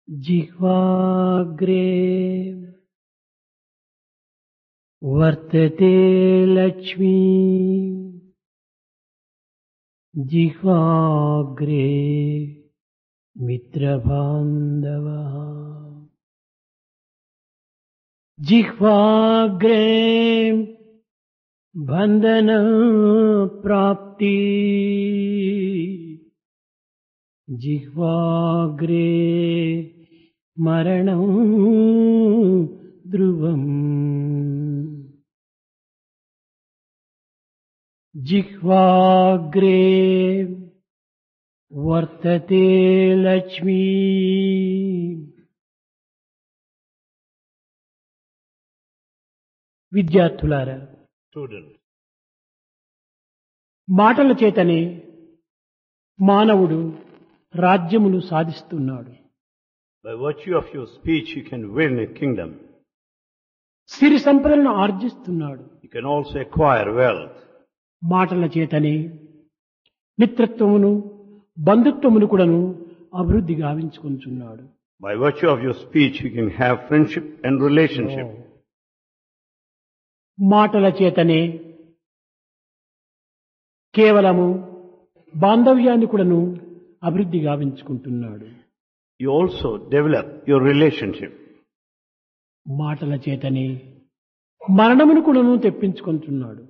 जिह्वाग्रे वर्तते लक्ष्मी जिह्वाग्रे मित्रबान्धवः जिह्वाग्रे बंधन प्राप्ति जिह्वाग्रे मरणं ध्रुवम् जिह्वाग्रे वर्तते लक्ष्मी। విద్యార్థులారా, మాటల చేతనే మానవుడు రాజ్యమును సాధిస్తున్నాడు. By virtue of your speech, you can win a kingdom. సిరి సంపదలను ఆర్జిస్తున్నాడు. You can also acquire wealth. మాటల చేతనే మిత్రత్వమును బంధుత్వమును కూడాను అభివృద్ధి గావించుకుంటున్నాడు. By virtue of your speech, you can have friendship and relationship. మాటల చేతనే కేవలము బాంధవ్యాన్ని కూడాను అభివృద్ధి గావించుకుంటున్నాడు. You also develop your relationship. మాటల చేతనే మరణమును కూడాను తెప్పించుకుంటున్నాడు.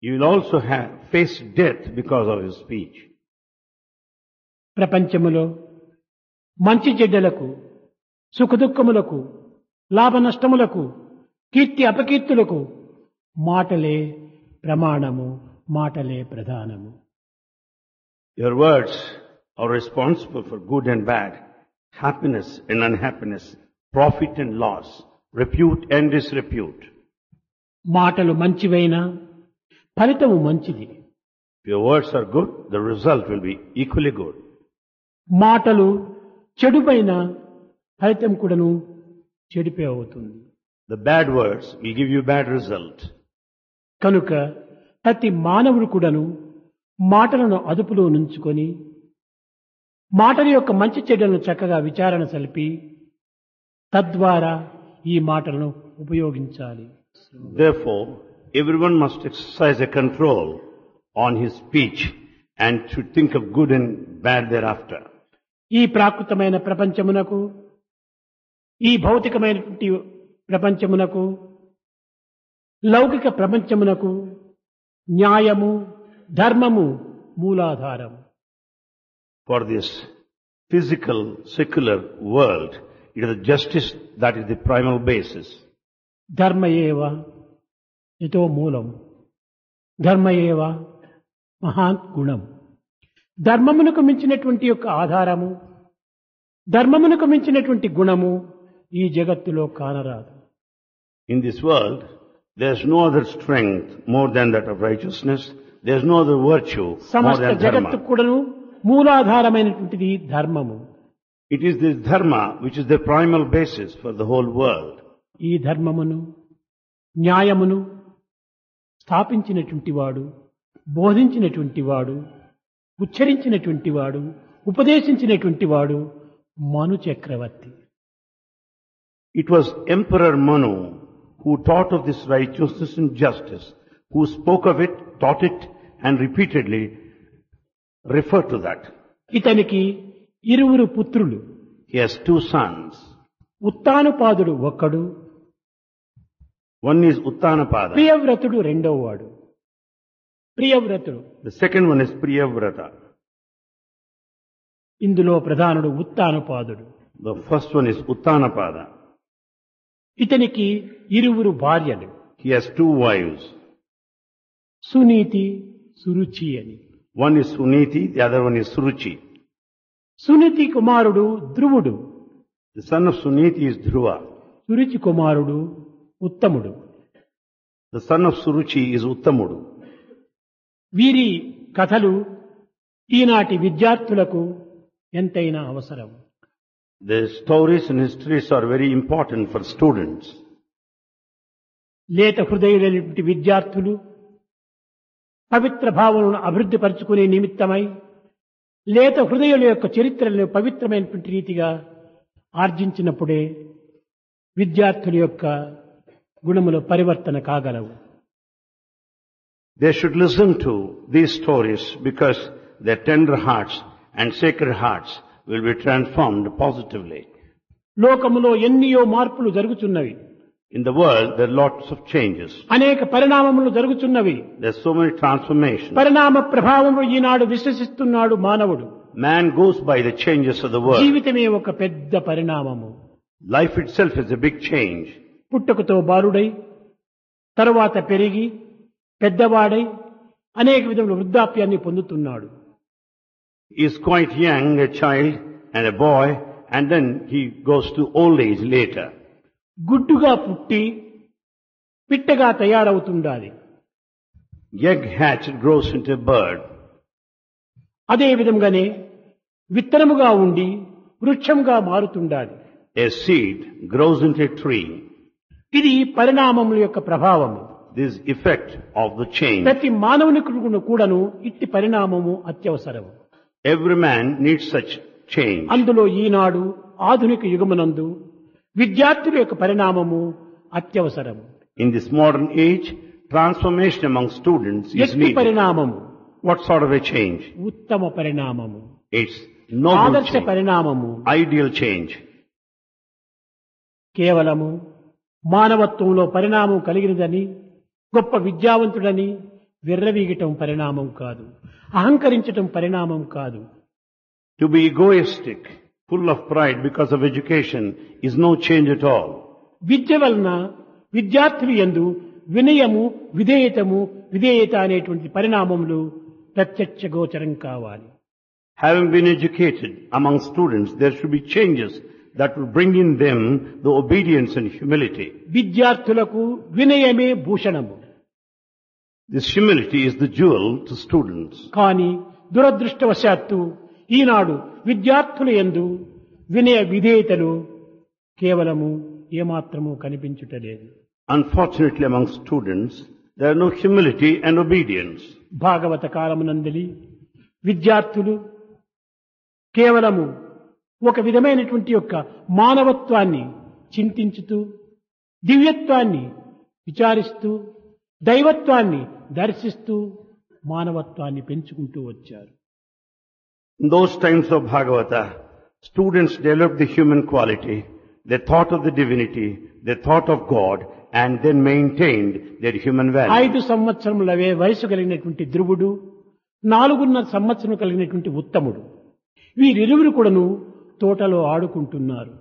You will also face death because of your speech. ప్రపంచములో మంచి చెడ్డలకు, సుఖదుఖములకు, లాభ నష్టములకు, కీర్తి అపకీర్తులకు మాటలే ప్రమాణము, మాటలే ప్రధానము. Your words are responsible for good and bad, happiness and unhappiness, profit and loss, repute and disrepute. మాటలు మంచివైనా ఫలితము మంచిది. If your words are good, the result will be equally good. మాటలు చెడుపైన ఫలితం కూడాను చెడిపే అవుతుంది. The bad words will give you bad result. కనుక ప్రతి మానవుడు కూడాను మాటలను అదుపులో నుంచుకొని మాటల యొక్క మంచి చెడ్డలను చక్కగా విచారణ సలిపి తద్వారా ఈ మాటలను ఉపయోగించాలి. Therefore, everyone must exercise a control on his speech and should think of good and bad thereafter. ఈ ప్రాకృతమైన ప్రపంచమునకు, ఈ భౌతికమైనటువంటి ప్రపంచమునకు, లౌకిక ప్రపంచమునకు న్యాయము, ధర్మము మూలాధారము. For this physical, secular world, it is the justice that is the primal basis. ధర్మ ఏవ యతో మూలం, ధర్మ ఏవ మహాన్ గుణం. ధర్మమునకు మించినటువంటి యొక్క ఆధారము, ధర్మమునకు మించినటువంటి గుణము ఈ జగత్తులో కానరాదు. In this world, there is no other strength more than that of righteousness. There is no other virtue more సమస్త than జగత్తు dharma. కూడాను మూలాధారమైనటువంటిది ధర్మము. It is this dharma which is the primal basis for the whole world. ఈ ధర్మమును, న్యాయమును స్థాపించినటువంటి వాడు, బోధించినటువంటి వాడు, ఉచ్చరించినటువంటి వాడు, ఉపదేశించినటువంటి వాడు మను చక్రవర్తి. It was Emperor Manu who taught of this righteousness and justice, who spoke of it, taught it, and repeatedly referred to that. ఇతనికి ఇరువురు పుత్రులు. He has two sons. ఉత్తానుపాదుడు ఒక్కడు, One is Uttanapada. ప్రియవ్రతుడు రెండోవాడు. ప్రియవ్రతుడు, The second one is Priyavrata. ఇందులో ప్రధానుడు ఉత్తానుపాదుడు. The first one is Uttanapada. ఇతనికి ఇరువురు భార్యలు, He has two wives. Suniti, Suruchi అని. One is Suniti, the other one is Suruchi. Suniti కుమారుడు ధ్రువుడు, The son of Suniti is Dhruva. Suruchi కుమారుడు ఉత్తముడు. The son of Suruchi is Uttamudu. వీరి కథలు ఈనాటి విద్యార్థులకు ఎంతైనా అవసరం. The stories and histories are very important for students. లేత హృదయులైనటువంటి విద్యార్థులు పవిత్ర భావనను అభివృద్ధి పరుచుకునే నిమిత్తమై లేత హృదయుల యొక్క చరిత్రలను పవిత్రమైనటువంటి రీతిగా ఆర్జించినప్పుడే విద్యార్థుల యొక్క గుణముల పరివర్తన కాగలవు. They should listen to these stories because their tender hearts and sacred hearts will be transformed positively. లోకములో ఎన్నియో మార్పులు జరుగుతున్నవి. In the world, there are lots of changes. అనేక పరిణామములు జరుగుతున్నవి. There are so many transformations. పరిణామ ప్రభావములు ఈనాడు విశ్వసిస్తున్నాడు మానవుడు. Man goes by the changes of the world. జీవితమే ఒక పెద్ద పరిణామము. Life itself is a big change. పుట్టుకతో బాలుడై తరువాత పెరిగి పెద్దవాడై అనేక విధముల వృద్ధాప్యాన్ని పొందుతున్నాడు. He is quite young, a child and a boy, and then he goes to old age later. గుడ్డుగా పుట్టి పిట్టగా తయారవుతుండాలి. Egg hatched grows into a bird. అదే విధంగానే విత్తనముగా ఉండి వృక్షంగా మారుతుండాలి. A seed grows into a tree. ఇది పరిణామముల యొక్క ప్రభావము. This effect of the change. ప్రతి మానవునికి కూడాను ఇట్టి పరిణామము అత్యవసరము. Every man needs such change. అందులో ఈనాడు ఆధునిక యుగమునందు విద్యార్థుల యొక్క పరిణామము అత్యవసరము. In this modern age, transformation among students is ఎట్టి needed. పరిణామము? What sort of a change? ఉత్తమ పరిణామము, It's noble ఆదర్శ change, పరిణామము. ideal change. కేవలము మానవత్వంలో పరిణామం కలిగినదని, గొప్ప విద్యావంతుడని విర్రవీగటం పరిణామం కాదు, అహంకరించటం పరిణామం కాదు. To be egoistic, full of pride because of education is no change at all. విద్య వలన విద్యార్థులు యందు వినయము, విధేయత అనేటువంటి పరిణామములు ప్రత్యక్ష గోచరం కావాలి. Having been educated among students, there should be changes that will bring in them the obedience and humility. విద్యార్థులకు వినయమే భూషణము. This humility is the jewel to students. కానీ దురదృష్టవశాత్తు ఈనాడు విద్యార్థుల యందు వినయ విధేయతలు కేవలము ఏమాత్రము కనిపించుటలేదు. Unfortunately, among students, there are no humility and obedience. భాగవత కాలమునందలి విద్యార్థులు కేవలము ఒక విధమైనటువంటి యొక్క మానవత్వాన్ని చింతించుతూ, దివ్యత్వాన్ని విచారిస్తూ, దైవత్వాన్ని దర్శిస్తూ మానవత్వాన్ని పెంచుకుంటూ వచ్చారు. In those times of Bhagavata, students developed the human quality, they thought of the divinity, they thought of God, and then maintained their human value. 5 సంవత్సరములవే వయసు కలిగినటువంటి ధ్రువుడు, 4.5 సంవత్సరం కలిగినటువంటి ఉత్తముడు, వీరిరువురు కూడాను తోటలో ఆడుకుంటున్నారు.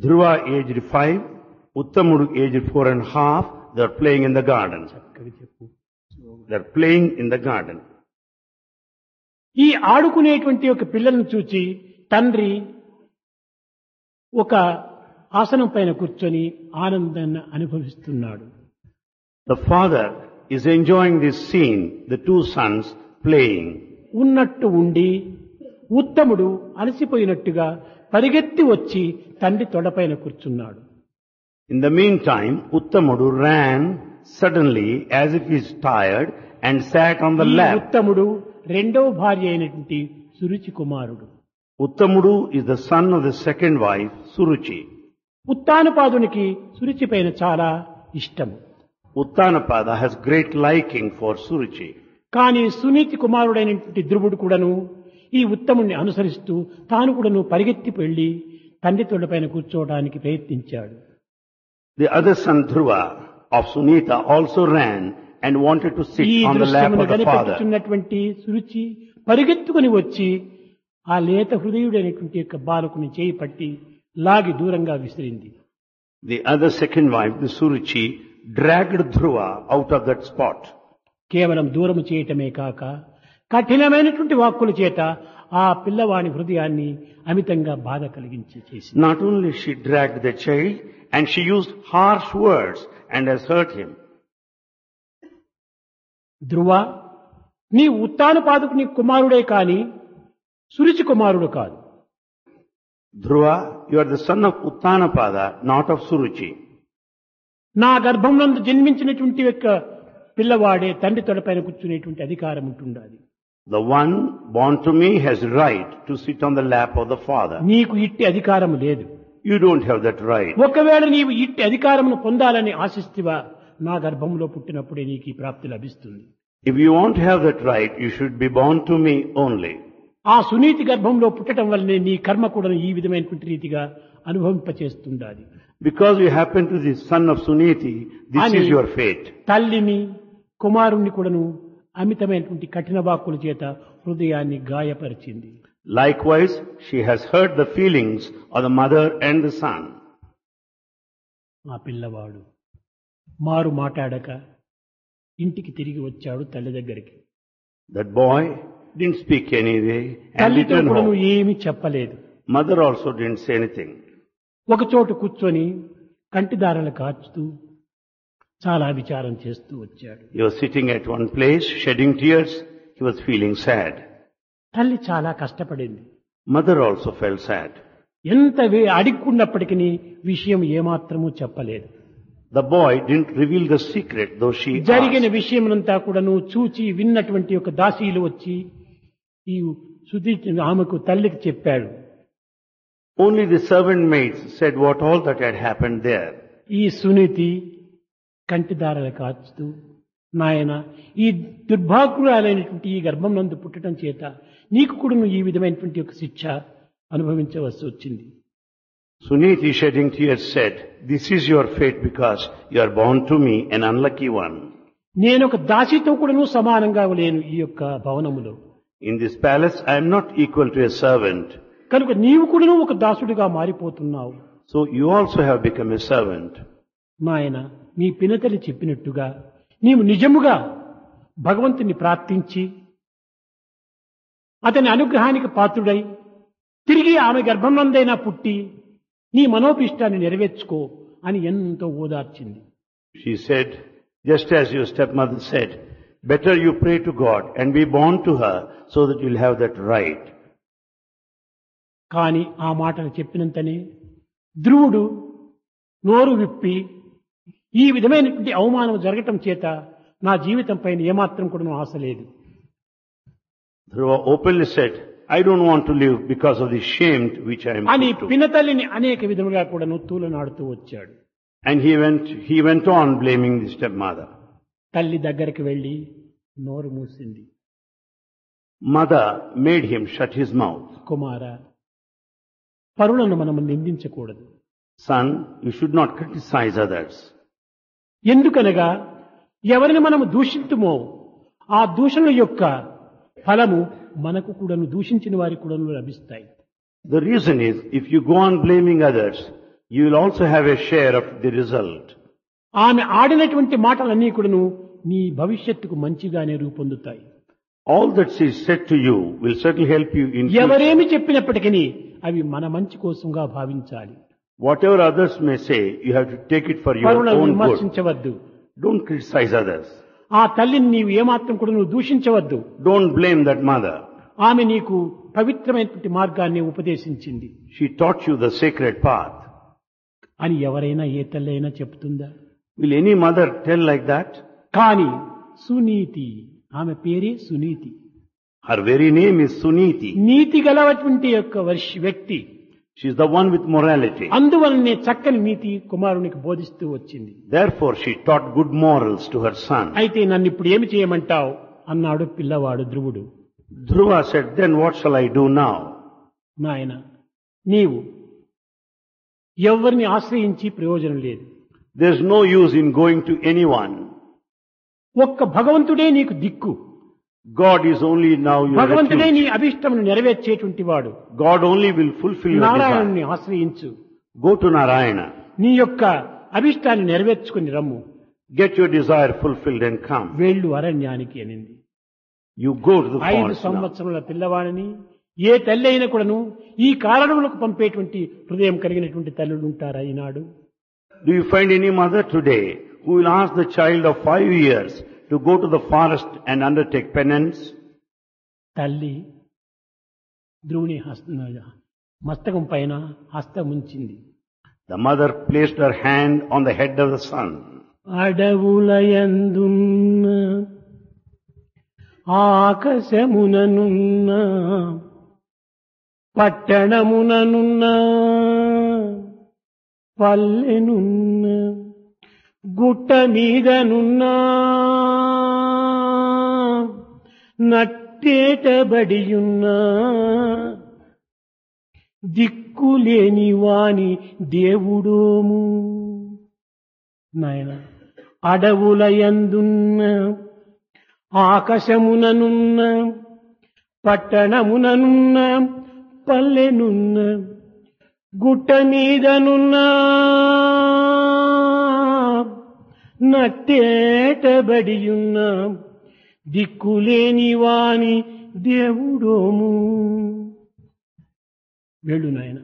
Dhruva aged 5, Uttamudu aged 4.5, they are playing in the garden. They are playing in the garden. ఈ ఆడుకునేటువంటి ఒక పిల్లలను చూచి తండ్రి ఒక ఆసనం పైన కూర్చొని ఆనందాన్ని అనుభవిస్తున్నాడు. The father is enjoying this scene, the two sons playing. ఉన్నట్టు ఉండి ఉత్తముడు అలసిపోయినట్టుగా పరిగెత్తి వచ్చి తండ్రి తొడపైన కూర్చున్నాడు. In the meantime, Uttamudu ran suddenly as if he is tired and sat on the ఈ lap. ఉత్తముడు రెండవ భార్య అయినటువంటి సురుచి కుమారుడు. Uttamudu is the son of the second wife, Suruchi. ఉత్తానపాదునికి Suruchi పైన చాలా ఇష్టము. Uttanapada has great liking for Suruchi. కానీ సునీతి కుమారుడైనటువంటి ధ్రువుడు కూడాను ఈ ఉత్తముణ్ణి అనుసరిస్తూ తాను కూడాను పరిగెత్తి వెళ్లి తండ్రి తొడపైన కూర్చోవడానికి ప్రయత్నించాడు. The other son, Dhruva, of Sunita, also ran and wanted to sit ఈ on the lap దృశ్యమును of the father. కనిపెట్టుచున్నటువంటి Suruchi పరిగెత్తుకుని వచ్చి ఆ లేత హృదయుడైనటువంటి యొక్క బాలకుని చేయి పట్టి లాగి దూరంగా విసిరింది. The other second wife, the Suruchi, dragged Dhruva out of that spot. కేవలం దూరము చేయటమే కాక కఠినమైనటువంటి వాక్కుల చేత ఆ పిల్లవాని హృదయాన్ని అమితంగా బాధ కలిగించి చేసింది. Not only she dragged the child, and she used harsh words and has hurt him. ధ్రువ, నీ ఉత్తానపాదుకు నీ కుమారుడే కాని సురుచి కుమారుడు కాదు. Dhruva, you are the son of Uttanapada, not of Suruchi. నా గర్భంనందు జన్మించినటువంటి యొక్క పిల్లవాడే తండ్రి తొడపైన కూర్చునేటువంటి అధికారం ఉంటుండాలి. The one born to me has right to sit on the lap of the father. నీకు ఇట్టి అధికారం లేదు. You don't have that right. ఒకవేళ నీవు ఇట్టి అధికారమును పొందాలని ఆశిస్తివా, నా గర్భంలో పుట్టినప్పుడే నీకు ఈ ప్రాప్తి లభిస్తుంది. If you want to have that right, you should be born to me only. ఆ సునీతి గర్భంలో పుట్టడం వల్లనే నీ కర్మ కూడా ఈ విధమైనటువంటి రీతిగా అనుభవింపచేస్తుండాలి. Because you happen to be the son of Suniti, this అని is your fate. తల్లిని కుమారుణ్ణి కూడాను అమితమైనటువంటి కఠిన వాక్కుల చేత హృదయాన్ని గాయపరిచింది. Likewise, she has hurt the feelings of the mother and the son. ఆ పిల్లవాడు మారు మాట్లాడక ఇంటికి తిరిగి వచ్చాడు తల్లి దగ్గరికి. That boy didn't speak anyway and తల్లితో returned కూడా home. నువ్వు ఏమీ చెప్పలేదు. Mother also didn't say anything. ఒక చోటు కూర్చొని కంటిదారలు కాచుతూ చాలా విచారం చేస్తూ వచ్చాడు. He was sitting at one place, shedding tears. He was feeling sad. తల్లి చాలా కష్టపడింది. Mother also felt sad. ఎంత అడిక్కున్నప్పటికీ విషయం ఏమాత్రమూ చెప్పలేదు. The boy didn't reveal the secret, though she జరిగిన asked. విషయమంతా కూడాను చూచి విన్నటువంటి ఒక దాసీలు వచ్చి ఈ సుధీ ఆమెకు తల్లికి చెప్పాడు. Only the servant maids said what all that had happened there. ఈ సునీతి కంటిదారలు కాచుతూ, నాయన ఈ దుర్భాగ్యురాలైనటువంటి ఈ గర్భం నందు పుట్టడం చేత నీకు కూడా ఈ విధమైనటువంటి ఒక శిక్ష అనుభవించవలసి వచ్చింది. Suniti, shedding tears, said, "This is your fate because you are born to me, an unlucky one. నేను ఒక దాసితో కూడాను సమానంగా లేను ఈ యొక్క భవనములో. In this palace, I am not equal to a servant. కనుక నీవు కూడాను ఒక దాసుడిగా మారిపోతున్నావు. So you also have become a servant." నాయన నీ పినతలి చెప్పినట్టుగా నీవు నిజముగా భగవంతుని ప్రార్థించి అతని అనుగ్రహానికి పాత్రుడై తిరిగి ఆమె గర్భంనందైనా పుట్టి నీ మనోభిష్టాన్ని నెరవేర్చుకో అని ఎంతో ఓదార్చింది. She said, just as your stepmother said, better you pray to God and be born to her so that you'll have that right. కాని ఆ మాటలు చెప్పినంతనే ధ్రువుడు నోరు విప్పి ఈ విధమైనటువంటి అవమానం జరగటం చేత నా జీవితం పైన ఏమాత్రం కూడా ఆశ లేదు. Dhruva openly said, I don't want to live because of the shame to which I am అని put to. పినతల్లిని అనేక విధముగా కూడా తూలనాడుతూ వచ్చాడు. And he went on blaming the stepmother. తల్లి దగ్గరికి వెళ్లి నోరు మూసింది. Mother made him shut his mouth. కుమార, పరులను మనము నిందించకూడదు. Son, you should not criticize others. ఎందుకనగా ఎవరిని మనము దూషించుమో ఆ దూషణ యొక్క ఫలము మనకు కూడాను దూషించిన వారికి కూడాను లభిస్తాయి. The reason is, if you go on blaming others, you will also have a share of the result. ఆమె ఆడినటువంటి మాటలన్నీ కూడాను నీ భవిష్యత్తుకు మంచిగానే రూపొందుతాయి. All that she said to you will certainly help you in future. ఎవరేమి చెప్పినప్పటికీ అవి మన మంచి కోసంగా భావించాలి. Whatever others may say, you have to take it for your పరులను own good. విమర్శించవద్దు. Don't criticize others. ఆ తల్లిని నీవు ఏమాత్రం కూడా నువ్వు దూషించవద్దు. Don't blame that mother. ఆమె నీకు పవిత్రమైనటువంటి మార్గాన్ని ఉపదేశించింది She taught you the sacred path. అని ఎవరైనా ఏ తల్లి అయినా చెప్తుందా? Will any mother tell like that? కానీ సునీతి, ఆమె పేరే Suniti, Her very name is Suniti. నీతి గలవటువంటి యొక్క వ్యక్తి. She is the one with morality. అందువలనే చక్కని నీతి కుమారునికి బోధిస్తూ వచ్చింది. Therefore, she taught good morals to her son. అయితే నన్ను ఇప్పుడు ఏమి చేయమంటావు అన్నాడు పిల్లవాడు ధ్రువుడు. Dhruva said, then what shall I do now? నాయన, నీవు ఎవరిని ఆశ్రయించి ప్రయోజనం లేదు. There is no use in going to anyone. ఒక్క భగవంతుడే నీకు దిక్కు. God is only now your భగవంతుడే నీ refuge. అభిష్టమును నెరవేర్చేటువంటి వాడు. God only will fulfill your desire. నారాయణుని ఆశ్రయించు. Go to Narayana. నీ యొక్క అభిష్టాన్ని నెరవేర్చుకుని రమ్ము. Get your desire fulfilled and come. వేళ్ళు అరణ్యానికి అనింది. You go to the 5 forest now. సంవత్సరముల పిల్లవాడిని ఏ తల్లి అయినా కూడాను ఈ కారణములకు పంపేటువంటి హృదయం కలిగినటువంటి తల్లులు ఉంటారా ఈనాడు? Do you find any mother today who will ask the child of 5 years to go to the forest and undertake penance? తల్లి ధ్రువుని మస్తకం పైన హస్తముంచింది. The mother placed her hand on the head of the son. అడవులయందున్న ఆకాశముననున్న పట్టణముననున్న పల్లెనున్న గుట్ట మీదనున్నా నట్టేటబడియున్నా దిక్కులేని వాని దేవుడోము. నాయన అడవులయందున్న ఆకాశముననున్న పట్టణముననున్న పల్లెనున్న గుట్ట మీదనున్న నట్టేటబడియున్న దిక్కులేని వాని దేవుడోము. వెళ్ళు నాయన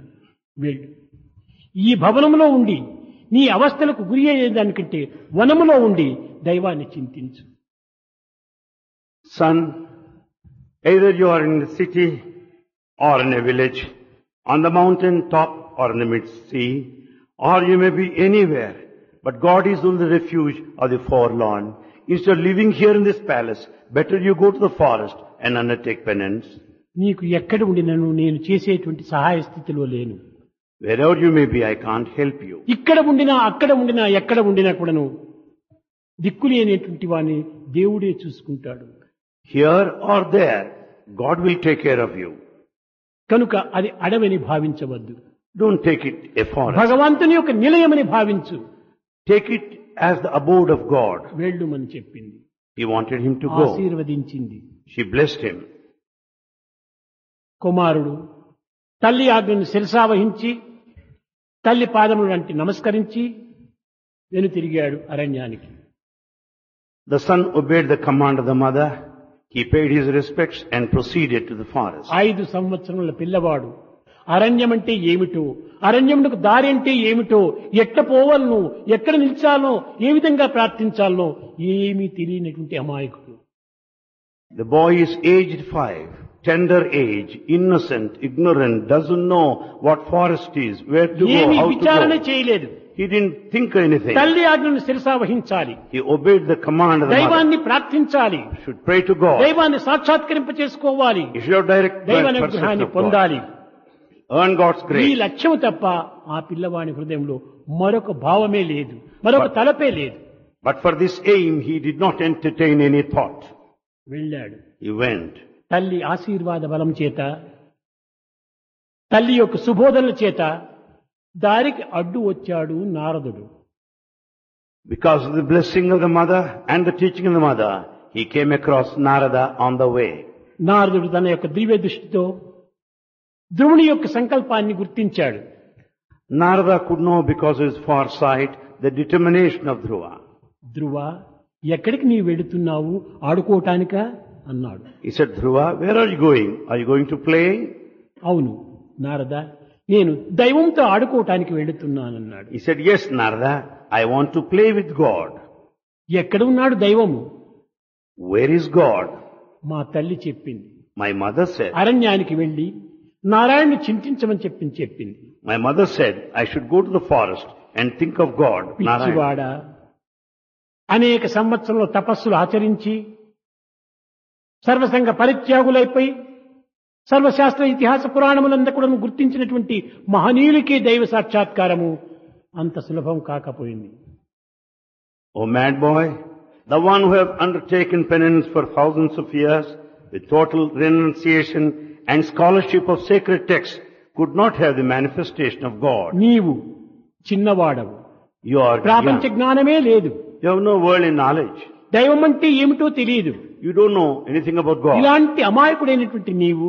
వెళ్ళు. ఈ భవనంలో ఉండి నీ అవస్థలకు గురి అయ్యేదానికంటే వనములో ఉండి దైవాన్ని చింతించు. Son, either you are in the city or in a village, on the mountain top or in the mid-sea, or you may be anywhere, but God is only the refuge of the forlorn. Instead of living here in this palace, better you go to the forest and undertake penance. నీకు ఎక్కడ ఉండినను నేను చేసేటువంటి సహాయ స్థితిలో లేను. Wherever you may be, I can't help you. ఇక్కడ ఉండినా అక్కడ ఉండినా ఎక్కడ ఉండినా కూడాను దిక్కులేనేటువంటి వాడిని దేవుడే చూసుకుంటాడు. Here or there, God will take care of you. కనుక అది అడవిని భావించవద్దు. Don't take it a forest. భగవంతుని యొక్క నిలయమని భావించు. Take it as the abode of God. వెళ్ళుమని చెప్పింది. He wanted him to go. ఆశీర్వదించింది. She blessed him. కుమారుడు తల్లి ఆజ్ఞను శిరసావహించి తల్లి పాదములు అంటే నమస్కరించి వెనుతిరిగాడు అరణ్యానికి. The son obeyed the command of the mother. He paid his respects and proceeded to the forest. 5 సంవత్సరముల పిల్లవాడు అరణ్యం అంటే ఏమిటో, అరణ్యమునకు దారి అంటే ఏమిటో, ఎట్ట పోవాలనో, ఎక్కడ నిలిచాలనో, ఏ విధంగా ప్రార్థించాలనో ఏమీ తెలియనటువంటి అమాయకుడు. The boy is aged 5, tender age, innocent, ignorant, doesn't know what forest is, where to go, ఏమీ how to విచారణ go. చేయలేదు. He didn't think anything. తల్లి ఆజ్ఞను శిరసావహించాలి, He obeyed the command of the mother. దైవాన్ని ప్రార్థించాలి, Should pray to God. దైవాన్ని సాక్షాత్కరింప చేసుకోవాలి, He should have direct దైవ perception అనుగ్రహాన్ని of God. పొందాలి. Earn God's ఈ grace. లక్ష్యం తప్ప ఆ పిల్లవాని హృదయంలో మరొక భావమే లేదు, మరొక తలపే లేదు. But for this aim, he did not entertain any thought. వెళ్ళాడు. He went. తల్లి ఆశీర్వాద బలం చేత, తల్లి యొక్క సుబోధనల చేత దారికి అడ్డు వచ్చాడు నారదుడు. Because of the blessing of the mother and the teaching of the mother, he came across Narada on the way. నారదుడు తన యొక్క దివ్య దృష్టితో ధ్రువుని యొక్క సంకల్పాన్ని గుర్తించాడు. Narada could know because of his foresight the determination of Dhruva. ధ్రువ, ఎక్కడికి నీవు వెళుతున్నావు, ఆడుకోవటానికా అన్నాడు. He said, Dhruva, where are you going? Are you going to play? అవును నారద, నేను దైవంతో ఆడుకోవటానికి వెళుతున్నానన్నాడు. He said, yes, Narada, I want to play with God. ఎక్కడ ఉన్నాడు దైవము? Where is God? మా తల్లి చెప్పింది. My mother said. అరణ్యానికి వెళ్లి నారాయణ్ణి చింతించమని చెప్పింది. My mother said, I should go to the forest and think of God, Narayana. పిచ్చివాడ, అనేక సంవత్సరంలో తపస్సులు ఆచరించి సర్వసంగ పరిత్యాగులైపోయి సర్వశాస్త్ర ఇతిహాస పురాణములంతా కూడా గుర్తించినటువంటి మహనీయులకే దైవ సాక్షాత్కారము అంత సులభం కాకపోయింది. O mad boy, the one who have undertaken penance for thousands of years with total renunciation and scholarship of sacred texts could not have the manifestation of God. నీవు చిన్నవాడవు, You are ప్రాపంచ young. జ్ఞానమే లేదు, You have no worldly knowledge. దైవం అంటే ఏమిటో తెలియదు. You don't know anything about God. ఇలాంటి అమాయకుడైనటువంటి నీవు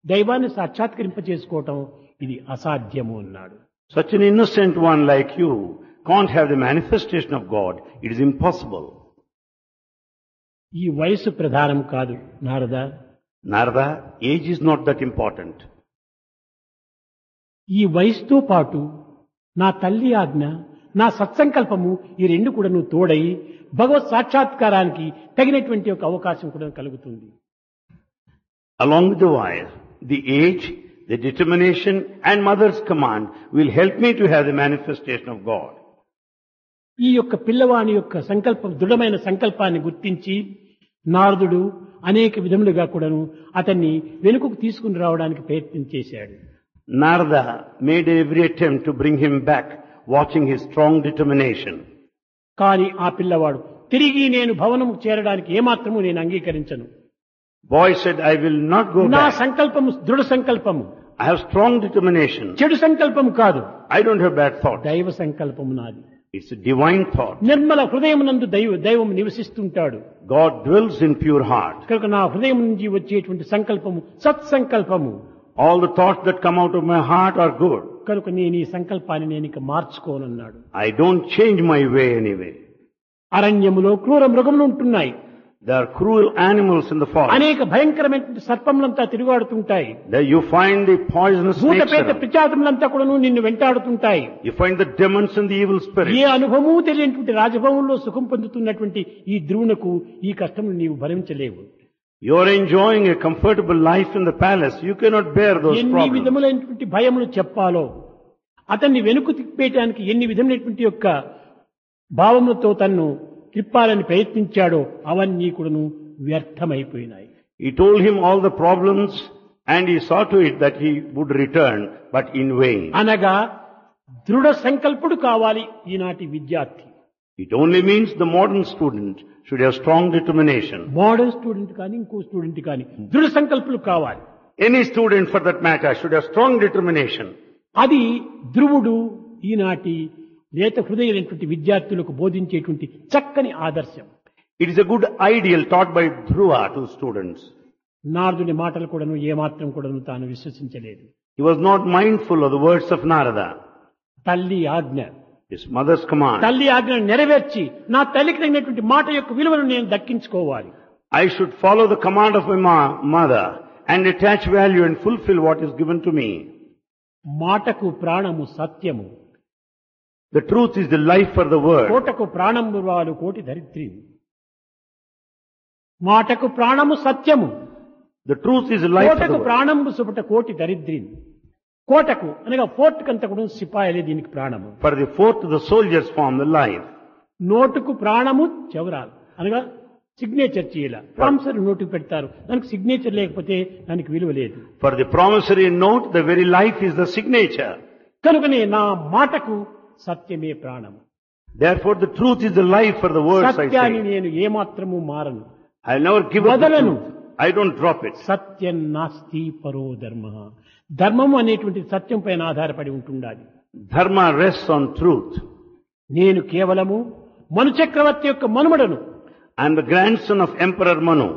దైవాన్ని సాక్షాత్కరింప చేసుకోవటం ఇది అసాధ్యము అన్నాడు. Such an innocent one like you can't have the manifestation of God. It is impossible. ఈ వయసు ప్రధానం కాదు Narada. Narada, age is not that important. ఈ వయసుతో పాటు నా తల్లి ఆజ్ఞ, నా సత్సంకల్పము ఈ రెండు కూడా నువ్వు తోడై భగవత్ సాక్షాత్కారానికి తగినటువంటి ఒక అవకాశం కూడా కలుగుతుంది. Along with the wise, the age, the determination and mother's command will help me to have the manifestation of God. ఈ యొక్క పిల్లవాని యొక్క సంకల్పం, దృఢమైన సంకల్పాన్ని గుర్తించి నారదుడు అనేక విధములుగా కూడాను అతన్ని వెనుకకు తీసుకుని రావడానికి ప్రయత్నం చేశాడు. Narada made every attempt to bring him back watching his strong determination. కానీ ఆ పిల్లవాడు తిరిగి నేను భవనము చేరడానికి ఏమాత్రము నేను అంగీకరించను. Boy said, I will not go నా back. సంకల్పము దృఢ సంకల్పము, I have strong determination. చెడు సంకల్పము కాదు, I don't have bad thoughts. దైవ సంకల్పము నాది. It's a divine thought. Nirmala హృదయమునందు దైవం నివసిస్తుంటాడు. God dwells in pure heart. కనుక నా హృదయం నుంచి వచ్చేటువంటి సంకల్పము సత్సంకల్పము. All the thoughts that come out of my heart are good. కనుక నేను ఈ సంకల్పాన్ని నేను ఇక మార్చుకోనన్నాడు. I don't change my way anyway. అరణ్యములో క్రూర మృగములు ఉంటున్నాయి. There are cruel animals in the forest. అనేక భయంకరమైన సర్పములంతా తిరుగాడుతుంటాయి. There you find the poisonous snakes భూతపేత around. పిచాచములంతా కూడా నిన్ను వెంటాడుతుంటాయి. You find the demons and the evil A spirits. అనుభవము తెలియనటువంటి రాజభవనంలో సుఖం పొందుతున్నటువంటి ఈ ధ్రువునకు ఈ కష్టములు నీవు భరించలేవు. You are enjoying a comfortable life in the palace. You cannot bear those ఎన్ని problems. విధములైనటువంటి భయములు చెప్పాలో, అతన్ని వెనుకు తిప్పేయటానికి ఎన్ని విధములైనటువంటి యొక్క భావములతో తన్ను తిప్పాలని ప్రయత్నించాడో అవన్నీ కూడాను వ్యర్థమైపోయినాయి. He told him all the problems and he saw to it that he would return, but in vain. అనగా దృఢ సంకల్పుడు కావాలి ఈనాటి విద్యార్థి. It only means the modern student should have strong determination. Modern student కానీ ఇంకో స్టూడెంట్ కానీ దృఢ సంకల్పులు కావాలి. Any student for that matter should have strong determination. అది ధ్రువుడు ఈనాటి లేత హృదయమైనటువంటి విద్యార్థులకు బోధించేటువంటి చక్కని ఆదర్శం. It is a good ideal taught by Dhruva to students. నారదుని మాటలు కూడాను ఏమాత్రం కూడాను తాను విశ్వసించలేదు. He was not mindful of the words of Narada, తల్లి ఆజ్ఞ, his mother's command. తల్లి ఆజ్ఞను నెరవేర్చి నా తల్లికి తగినటువంటి మాట యొక్క విలువను నేను దక్కించుకోవాలి. I should follow the command of my mother and attach value and fulfill what is given to me. మాటకు ప్రాణము సత్యము, The truth is the life for the word. కోటకు ప్రాణము వాలు కోటి దరిద్రి. మాటకు ప్రాణము సత్యము, The truth is the life for the కోటకు word. ప్రాణము సుపట కోటి దరిద్రి. కోటకు అనగా ఫోర్ట్ కంతా కూడా సిపాయిలే దీనికి ప్రాణము. For the fourth, the soldiers form the life. నోటుకు ప్రాణము చెవరాలు అనగా సిగ్నేచర్ చేయాల. ప్రామిసరీ నోటుకు పెడతారు, దానికి సిగ్నేచర్ లేకపోతే దానికి విలువ లేదు. For the promissory note, the very life is the signature. కనుకనే నా మాటకు సత్యమే ప్రాణము. Therefore, the truth is the life for the words I సత్యాన్ని say. నేను ఏమాత్రము మారను. I'll never give up the వదలను. truth. I don't drop it. సత్యం నాస్తి పరో ధర్మ. ధర్మము అనేటువంటి సత్యం పైన ఆధారపడి ఉంటుండాలి. Dharma rests on truth. నేను కేవలము మను చక్రవర్తి యొక్క మనుమడను. I am the grandson of Emperor Manu.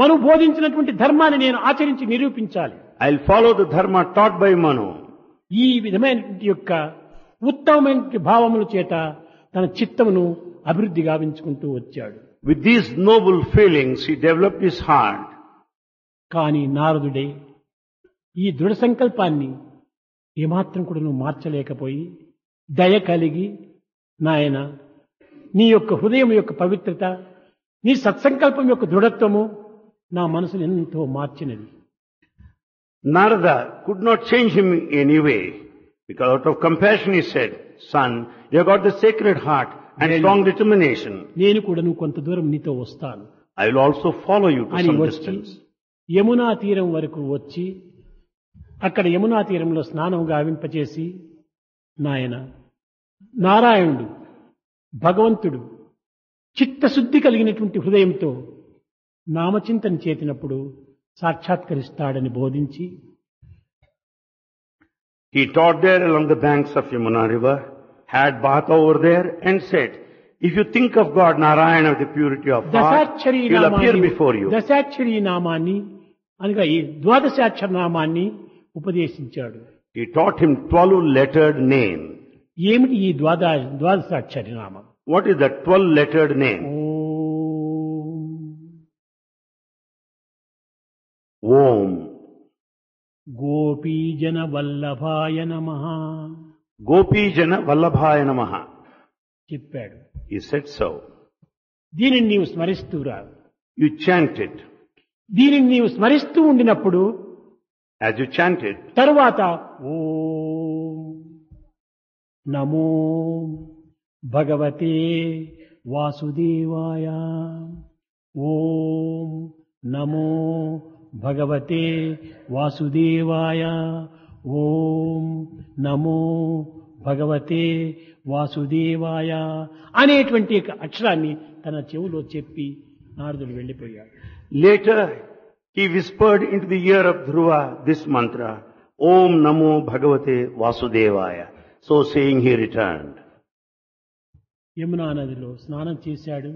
మను బోధించినటువంటి ధర్మాన్ని నేను ఆచరించి నిరూపించాలి. I'll follow the dharma taught by Manu. ఈ విధమైనటువంటి యొక్క ఉత్తమమైన భావముల చేత తన చిత్తమును అభివృద్ధి గావించుకుంటూ వచ్చాడు. With these noble feelings, he developed his heart. కానీ నారదుడే ఈ దృఢ సంకల్పాన్ని ఏమాత్రం కూడా నువ్వు మార్చలేకపోయి దయ కలిగి, నాయన నీ యొక్క హృదయం యొక్క పవిత్రత, నీ సత్సంకల్పం యొక్క దృఢత్వము నా మనసును ఎంతో మార్చినది. Narada could not change him in any way, because out of compassion he said, Son, you have got the sacred heart and strong determination. నేను కూడా నువ్వు కొంత దూరం నీతో వస్తాను I will also follow you to అని some వచ్చి distance. Yamuna తీరం వరకు వచ్చి అక్కడ యమునా తీరంలో స్నానం గావింపచేసి, నాయన నారాయణుడు భగవంతుడు చిత్తశుద్ధి కలిగినటువంటి హృదయంతో నామచింతన చేసినప్పుడు సాక్షాత్కరిస్తాడని బోధించి, He taught there along the banks of Yamuna river, had bath over there and said, if you think of God, Narayana, with the purity of heart, దశాక్షరీ He will appear before you. దశాక్షరీ నామాన్ని అనగా ఈ ద్వాదశాక్షర నామాన్ని ఉపదేశించాడు. He taught him 12-lettered name. ఏమిటి ఈ ద్వాదశాక్షరి నామం? What is that 12-lettered name? Om. గోపీజన వల్లభాయ నమః Gopijana Vallabhaya Namaha. చెప్పాడు. He said so. దీనిని నీవు స్మరిస్తూరా. You chant it. దీనిని నీవు స్మరిస్తూ ఉండినప్పుడు As you chant it, తరువాత ఓం నమో భగవతే వాసుదేవాయ, ఓం నమో భగవతే వాసుదేవాయ, ఓం నమో భగవతే వాసుదేవాయ అనేటువంటి ఒక అక్షరాన్ని తన చెవులో చెప్పి నారదుడు వెళ్ళిపోయాడు. Later, he whispered into the ear of Dhruva this mantra, Om Namo Bhagavate Vasudevaya. So saying, he returned. Yamuna నదిలో స్నానం చేశాడు.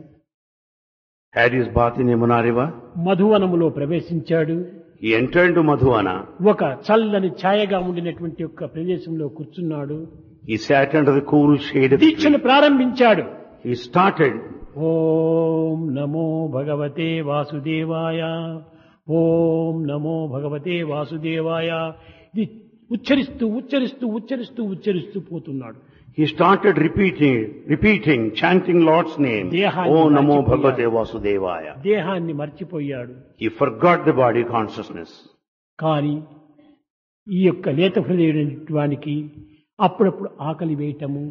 Had his bath in Yamuna river. మధువనములో ప్రవేశించాడు. He entered into Madhuvana. ఒక చల్లని ఛాయగా ఉండినటువంటి యొక్క ప్రదేశంలో కూర్చున్నాడు. He sat under the cool shade of the దీక్షను tree. ప్రారంభించాడు. He started, ఓం నమో భగవతే వాసుదేవాయ, ఓం నమో భగవతే వాసుదేవాయ. ఇది ఉచ్చరిస్తూ ఉచ్చరిస్తూ ఉచ్చరిస్తూ ఉచ్చరిస్తూ పోతున్నాడు. he started repeating, chanting Lord's name. దేహాన్ని Om Namo మర్చిపోయాడు. Bhagavate Vasudevaya. దేహాన్ని మర్చిపోయాడు. He forgot the body consciousness. కానీ ఈ యొక్క లేత హృదయానికి అప్పుడప్పుడు ఆకలి వేయటము,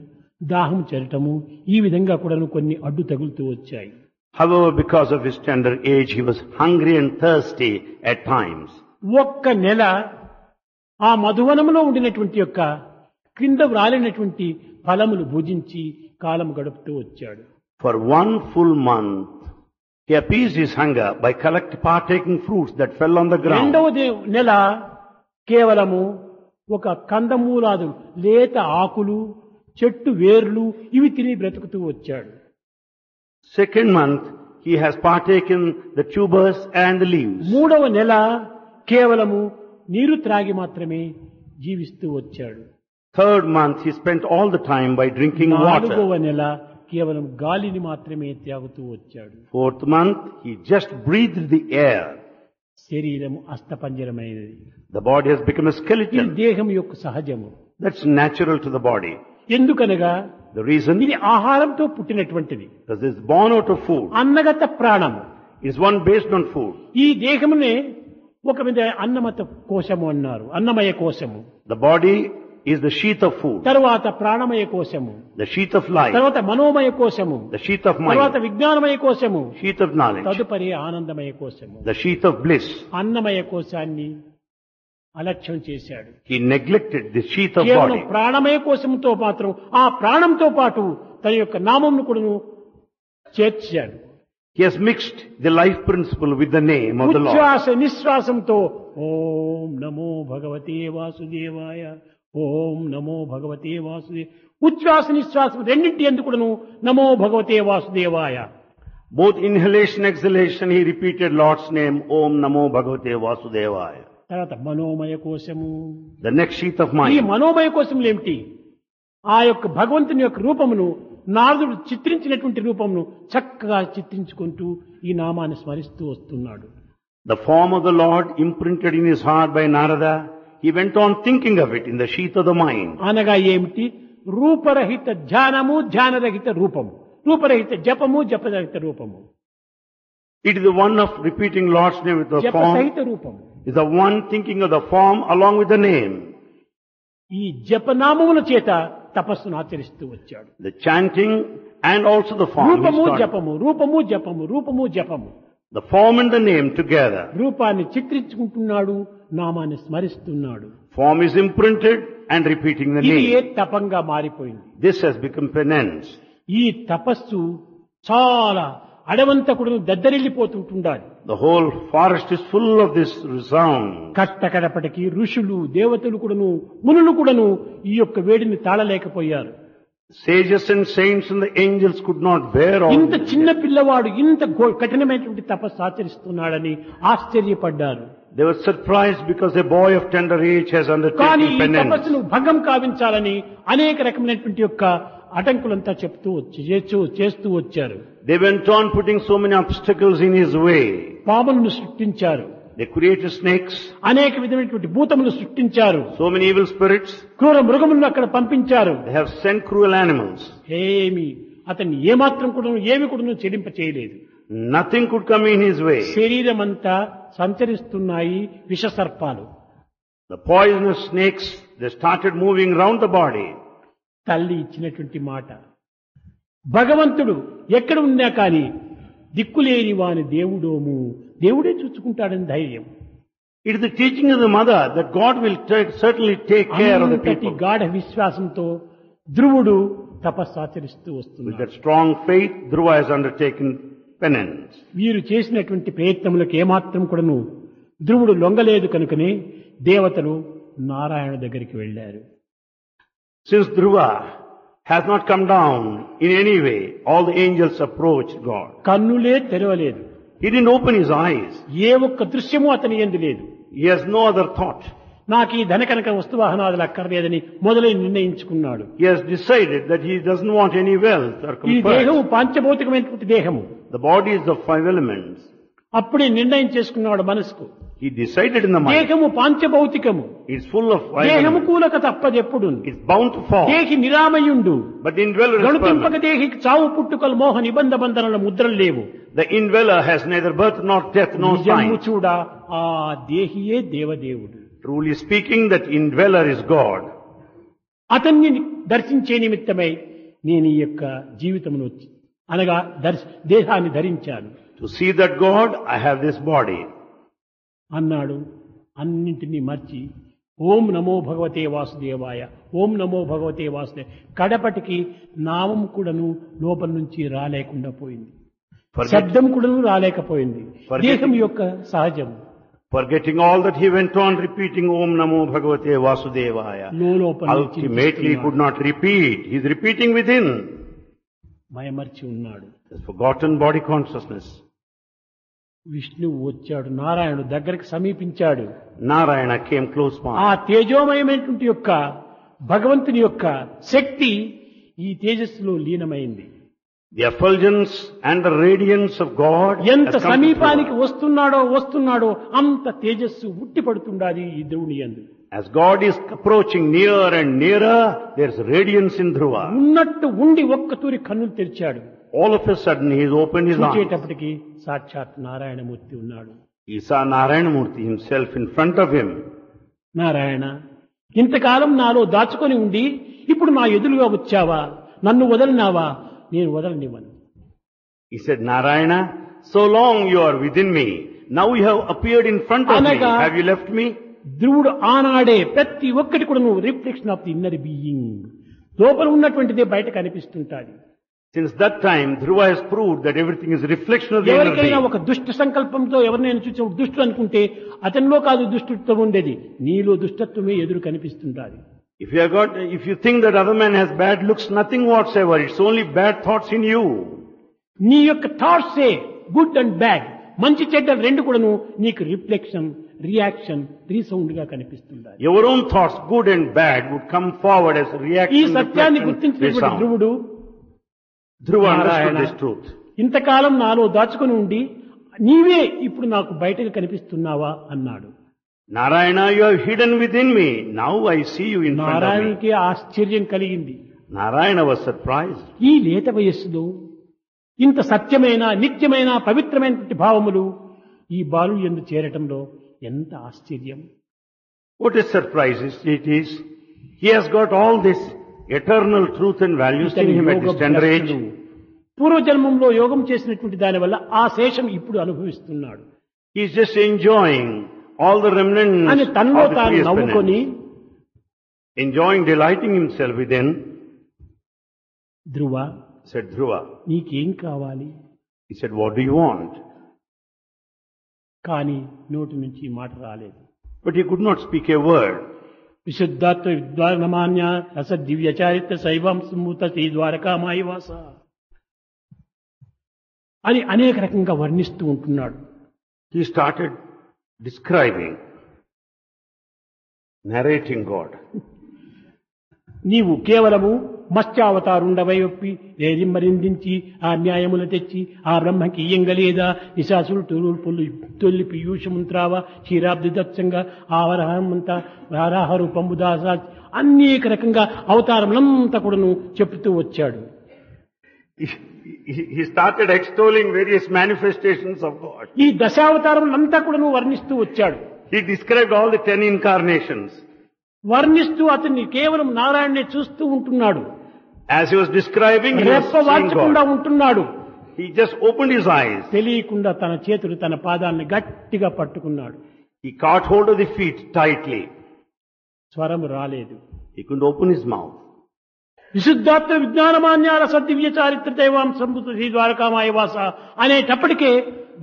దాహం చెరటము, ఈ విధంగా కూడా కొన్ని అడ్డు తగులుతూ వచ్చాయి. However, because of his tender age, he was hungry and thirsty at times. ఒక్క నెల ఆ మధువనంలో ఉండినటువంటి యొక్క క్రింద వ్రాలినటువంటి ఫలములు భుజించి కాలం గడుపుతూ వచ్చాడు. For 1 full month, he appeased his hunger by partaking fruits that fell on the ground. రెండవ నెల కేవలము ఒక కందమూలాదు లేత ఆకులు, చెట్టు వేర్లు ఇవి తిని బ్రతుకుతూ వచ్చాడు. Second month, he has partaken the tubers and the leaves. మూడవ నెల కేవలము నీరు త్రాగి మాత్రమే జీవిస్తూ వచ్చాడు. Third month, he spent all the time by drinking నాలుగవ water. నెల కేవలం గాలిని మాత్రమే త్రాగుతూ వచ్చాడు. Fourth month, he just breathed the air. శరీరము అస్థపంజరమైనది. The body has become a ఇది skeleton. దేహం యొక్క సహజము. That's natural to the body. ఎందుకనగా The reason ఇది ఆహారంతో పుట్టినటువంటిది. is it's born out of food. అన్నగత ప్రాణము. It is one based on food. ఈ దేహమునే ఒక మీద అన్నమత కోశము అన్నారు, అన్నమయ కోశము. The body is the sheath of food, తర్వాత ప్రాణమయ కోశము, the sheath of life, తర్వాత మనోమయ కోశము, the sheath of తర్వాత mind, విజ్ఞానమయ కోశము, sheath of knowledge, తదుపరి ఆనందమయ కోశము. the sheath of bliss. అన్నమయ కోశాన్ని అలక్ష్యం చేశాడు. He neglected the sheath of కేవలం body. ప్రాణమయ కోశంతో మాత్రం ఆ ప్రాణంతో పాటు తన యొక్క నామంను కూడా చేర్చాడు. He has mixed the life principle with the name of the Lord. ఉచ్ఛ్వాస నిశ్వాసంతో ఓం నమో భగవతే వాసుదేవాయ, ఓం నమో భగవతే వాసుదేవ. ఉచ్ఛ్వాస నిశ్వాసం రెండింటి ఎందుకును నమో భగవతే వాసుదేవాయ. Both inhalation, exhalation, he repeated Lord's name, Om Namo Bhagavate Vasudevaya. తర్వాత మనోమయ కోశము. The next sheath of ఈ mind. మనోమయ కోశములు ఏమిటి? ఆ యొక్క భగవంతుని యొక్క రూపమును నారదుడు చిత్రించినటువంటి రూపమును చక్కగా చిత్రించుకుంటూ ఈ నామాన్ని స్మరిస్తూ వస్తున్నాడు. The form of the Lord imprinted in his heart by Narada, he went on thinking of it in the sheath of the mind. అనగా ఏమిటి? రూపరహిత ధ్యానము, ధ్యానరహిత రూపము, రూపరహిత జపము, జపరహిత రూపము, It is the one of repeating Lord's name with the జపసహిత form, రూపము. is the one thinking of the form along with the name. ఈ జపనామముల చేత తపస్సును ఆచరిస్తూ వచ్చాడు. The chanting and also the form. He రూపము started. జపము, రూపము జపము, రూపము జపము. The form and the name together. రూపాన్ని చిత్రించుకుంటున్నాడు, నామాన్ని స్మరిస్తున్నాడు. Form is imprinted and repeating the ఇది ఏ name. తపంగా మారిపోయింది. This has become penance. ఈ తపస్సు చాలా అడవంతకుడు దద్దరిల్లిపోతుంటుండాలి. The whole forest is full of this resound. కట్టకడపటికి ఋషులు, దేవతలు కూడాను, మునులు కూడాను ఈ యొక్క వేడిని తాళలేకపోయారు. Sages and saints and the angels could not bear all ఇంత this. చిన్న పిల్లవాడు ఇంత కఠినమైనటువంటి తపస్సు ఆచరిస్తున్నాడని ఆశ్చర్యపడ్డారు. They were surprised because a boy of tender age has కానీ undertaken ఈ penance. తపస్సును భంగం కావించాలని అనేక రకమైనటువంటి యొక్క ఆటంకులంతా చేస్తూ వచ్చారు. They went on putting so many obstacles in his way. పాములను సృష్టించారు, They created snakes, అనేక విధమైనటువంటి భూతములు సృష్టించారు, so many evil spirits. క్రూర మృగములను అక్కడ పంపించారు. They have sent cruel animals. ఏమి అతన్ని ఏమాత్రం కూడా ఏమి కూడా చెడింప చేయలేదు. Nothing could come in his way. శరీరం అంతా సంచరిస్తున్నాయి విష సర్పాలు. The poisonous snakes, they started moving round the body. తల్లి ఇచ్చినటువంటి మాట, భగవంతుడు ఎక్కడ ఉన్నా కానీ దిక్కులేని వాని దేవుడోము, దేవుడే చూసుకుంటాడని ధైర్యం. It is the teaching of the mother that God will certainly take care of the అంతటి people. గాఢ విశ్వాసంతో ధ్రువుడు తపస్సు ఆచరిస్తూ With వస్తున్నాడు. that strong faith, Dhruva has undertaken penance. వీరు చేసినటువంటి ప్రయత్నములకు ఏమాత్రం కూడాను ధ్రువుడు లొంగలేదు కనుకనే దేవతలు నారాయణ దగ్గరికి వెళ్ళారు. Since Dhruva has not come down in any way, all the angels approached God. కన్నులే తెరవలేదు. He didn't open his eyes. ఏ ఒక్క దృశ్యము అతని యందు లేదు. He has no other thought. నాకు ఈ ధనకనక వస్తువాహనాదులు అక్కర్లేదని మొదలై నిర్ణయించుకున్నాడు. He has decided that he doesn't want any wealth or ఈ దేహము comfort. పాంచభౌతికమైనటువంటి దేహము. The body is of 5 elements. అప్పుడే నిర్ణయం చేసుకున్నాడు మనసుకు. He decided in the mind. దేహము పాంచభౌతికము. It's full of 5 దేహము elements. కూలక తప్పదెప్పుడు. It's bound to fall. దేహి నిరామయుండు. But the indweller is గణుతింపక permanent. దేహికి చావు పుట్టుకలు మోహ నిబంధ బంధనల ముద్రలు లేవు. The indweller has neither birth nor death nor నిజము sign. చూడ ఆ దేహియే దేవదేవుడు. Truly speaking, that indweller is God. అతన్ని దర్శించే నిమిత్తమై నేను ఈ యొక్క జీవితమును అనగా దేహాన్ని ధరించాను To see that God, I have this body. అన్నాడు. అన్నింటినీ మర్చి ఓం నమో భగవతే వాసుదేవాయ, ఓం నమో భగవతే వాసుదేవ, కడపటికి నామం కూడాను లోపల నుంచి రాలేకుండా పోయింది. శబ్దం కూడాను రాలేకపోయింది. దేహం యొక్క సహజం. Forgetting all that, he went on repeating Om Namo Bhagavate Vasudevaya. లోపల నుంచి Ultimately he could not repeat. He is repeating within. మయమర్చి ఉన్నాడు. His forgotten body consciousness. విష్ణువు వచ్చాడు. నారాయణుడు దగ్గరికి సమీపించాడు. Narayana came close ఆ by. తేజోమయమైనటువంటి యొక్క భగవంతుని యొక్క శక్తి ఈ తేజస్సులో లీనమైంది. The effulgence and the radiance of God ఎంత has come to సమీపానికి Dhruva. వస్తున్నాడో అంత తేజస్సు ఉట్టిపడుతుండాది ఈ ధ్రువుని యందు. As God is approaching nearer and nearer, there is radiance in Dhruva. ఉన్నట్టు ఉండి ఒక్క తూరి కన్నులు తెరిచాడు. All of a sudden he has opened his eyes. చూచేటప్పటికి సాక్షాత్ నారాయణమూర్తి ఉన్నాడు. He saw Narayanamurti himself in front of him. Narayana, ఇంతకాలం నాలో దాచుకొని ఉండి ఇప్పుడు నా ఎదురుగా వచ్చావా? నన్ను వదలినావా? నేను వదలనివ్వను. He said, Narayana, so long you are within me. Now you have appeared in front of me. Anaga- Have you left me? ధ్రువుడు ఆనాడే ప్రతి ఒక్కటి కూడా నువ్వు reflection of the inner being, లోపల ఉన్నటువంటిదే బయట కనిపిస్తుంటాది. Since that time, Dhruva has proved that everything is reflection of the inner ఎవరికైనా being. ఒక దుష్ట సంకల్పంతో ఎవరినైనా చూసినప్పుడు దుష్టుడు అనుకుంటే అతనిలో కాదు దుష్టత్వం ఉండేది, నీలో దుష్టత్వమే ఎదురు కనిపిస్తుంటాది. If you think that other man has bad looks, nothing whatsoever. It's only bad thoughts in you. నీ యొక్క థాట్సే గుడ్ అండ్ బ్యాడ్, మంచి చెడ్డలు రెండు కూడాను నీకు రిఫ్లెక్షన్, రియాక్షన్, రీసౌండ్ గా కనిపిస్తుంటాయి. Your own thoughts, good and bad, would come forward as ఈ reaction, సత్యాన్ని reflection, గుర్తించినటువంటి resound. ధ్రువుడు Dhruva Narayana, understood this truth. ఇంతకాలం నాలో దాచుకుని ఉండి నీవే ఇప్పుడు నాకు బయటకు కనిపిస్తున్నావా అన్నాడు. Narayana, you have hidden within me. Now I see you in front of me. నారాయణునికి ఆశ్చర్యం కలిగింది. Narayana was surprised. ఈ లేత వయస్సులో ఇంత సత్యమైన, నిత్యమైన, పవిత్రమైనటువంటి భావములు ఈ బాలు యందు చేరటంలో ఎంత ఆశ్చర్యం. What a surprise it is. He has got all this eternal truth and values in ఇతని him at yoga this tender age. భ్రష్టుడు. పూర్వజన్మంలో యోగం చేసినటువంటి దాని వల్ల ఆ శేషం ఇప్పుడు అనుభవిస్తున్నాడు He is just enjoying all the remnants అని తనలో of the తాను previous నవ్వుకొని, penance. Enjoying, delighting himself within, ధ్రువ, said Dhruva. నీకేం కావాలి? He said, what do you want? కానీ నోటి నుంచి ఈ మాట రాలేదు. But he could not speak a word. విశుద్ధాత్వ విద్వానమాన్య రస దివ్య చారిత్ర శైవం స్మృత శ్రీ ద్వారకామాయి వాస అని అనేక రకంగా వర్ణిస్తూ ఉంటున్నాడు. He started describing, narrating God. నీవు కేవలము మత్స్యావతారుండవై ఒప్పి రేదిమ్మరిందించి ఆ న్యాయములు తెచ్చి ఆ బ్రహ్మకి ఇయ్యంగలేదా నిశాసులు తొలుపులు తొల్లి పీయూషముంత్రావా క్షీరాబ్ది దత్సంగా ఆవరహమంతా వారాహరు పంబుదాస అనేక రకంగా అవతారములంతా కూడాను చెప్తూ వచ్చాడు. He started extolling various manifestations of God. ఈ దశావతారములంతా కూడాను వర్ణిస్తూ వచ్చాడు. He described all the 10 incarnations. వర్ణిస్తూ అతన్ని కేవలం నారాయణనే చూస్తూ ఉంటున్నాడు. As he was describing, he was రెప్ప seeing వాల్చకుండా God. ఉంటున్నాడు. He just opened his eyes. తెలియకుండా తన చేతులు తన పాదాన్ని గట్టిగా పట్టుకున్నాడు. He caught hold of the feet tightly. స్వరం రాలేదు. He couldn't open his mouth. విశుద్ధాత్మ విజ్ఞానమాన్యాల సద్దివ్య చారిత్ర దైవాం సంబుద్ధి ద్వారకామాయవాస అనేటప్పటికే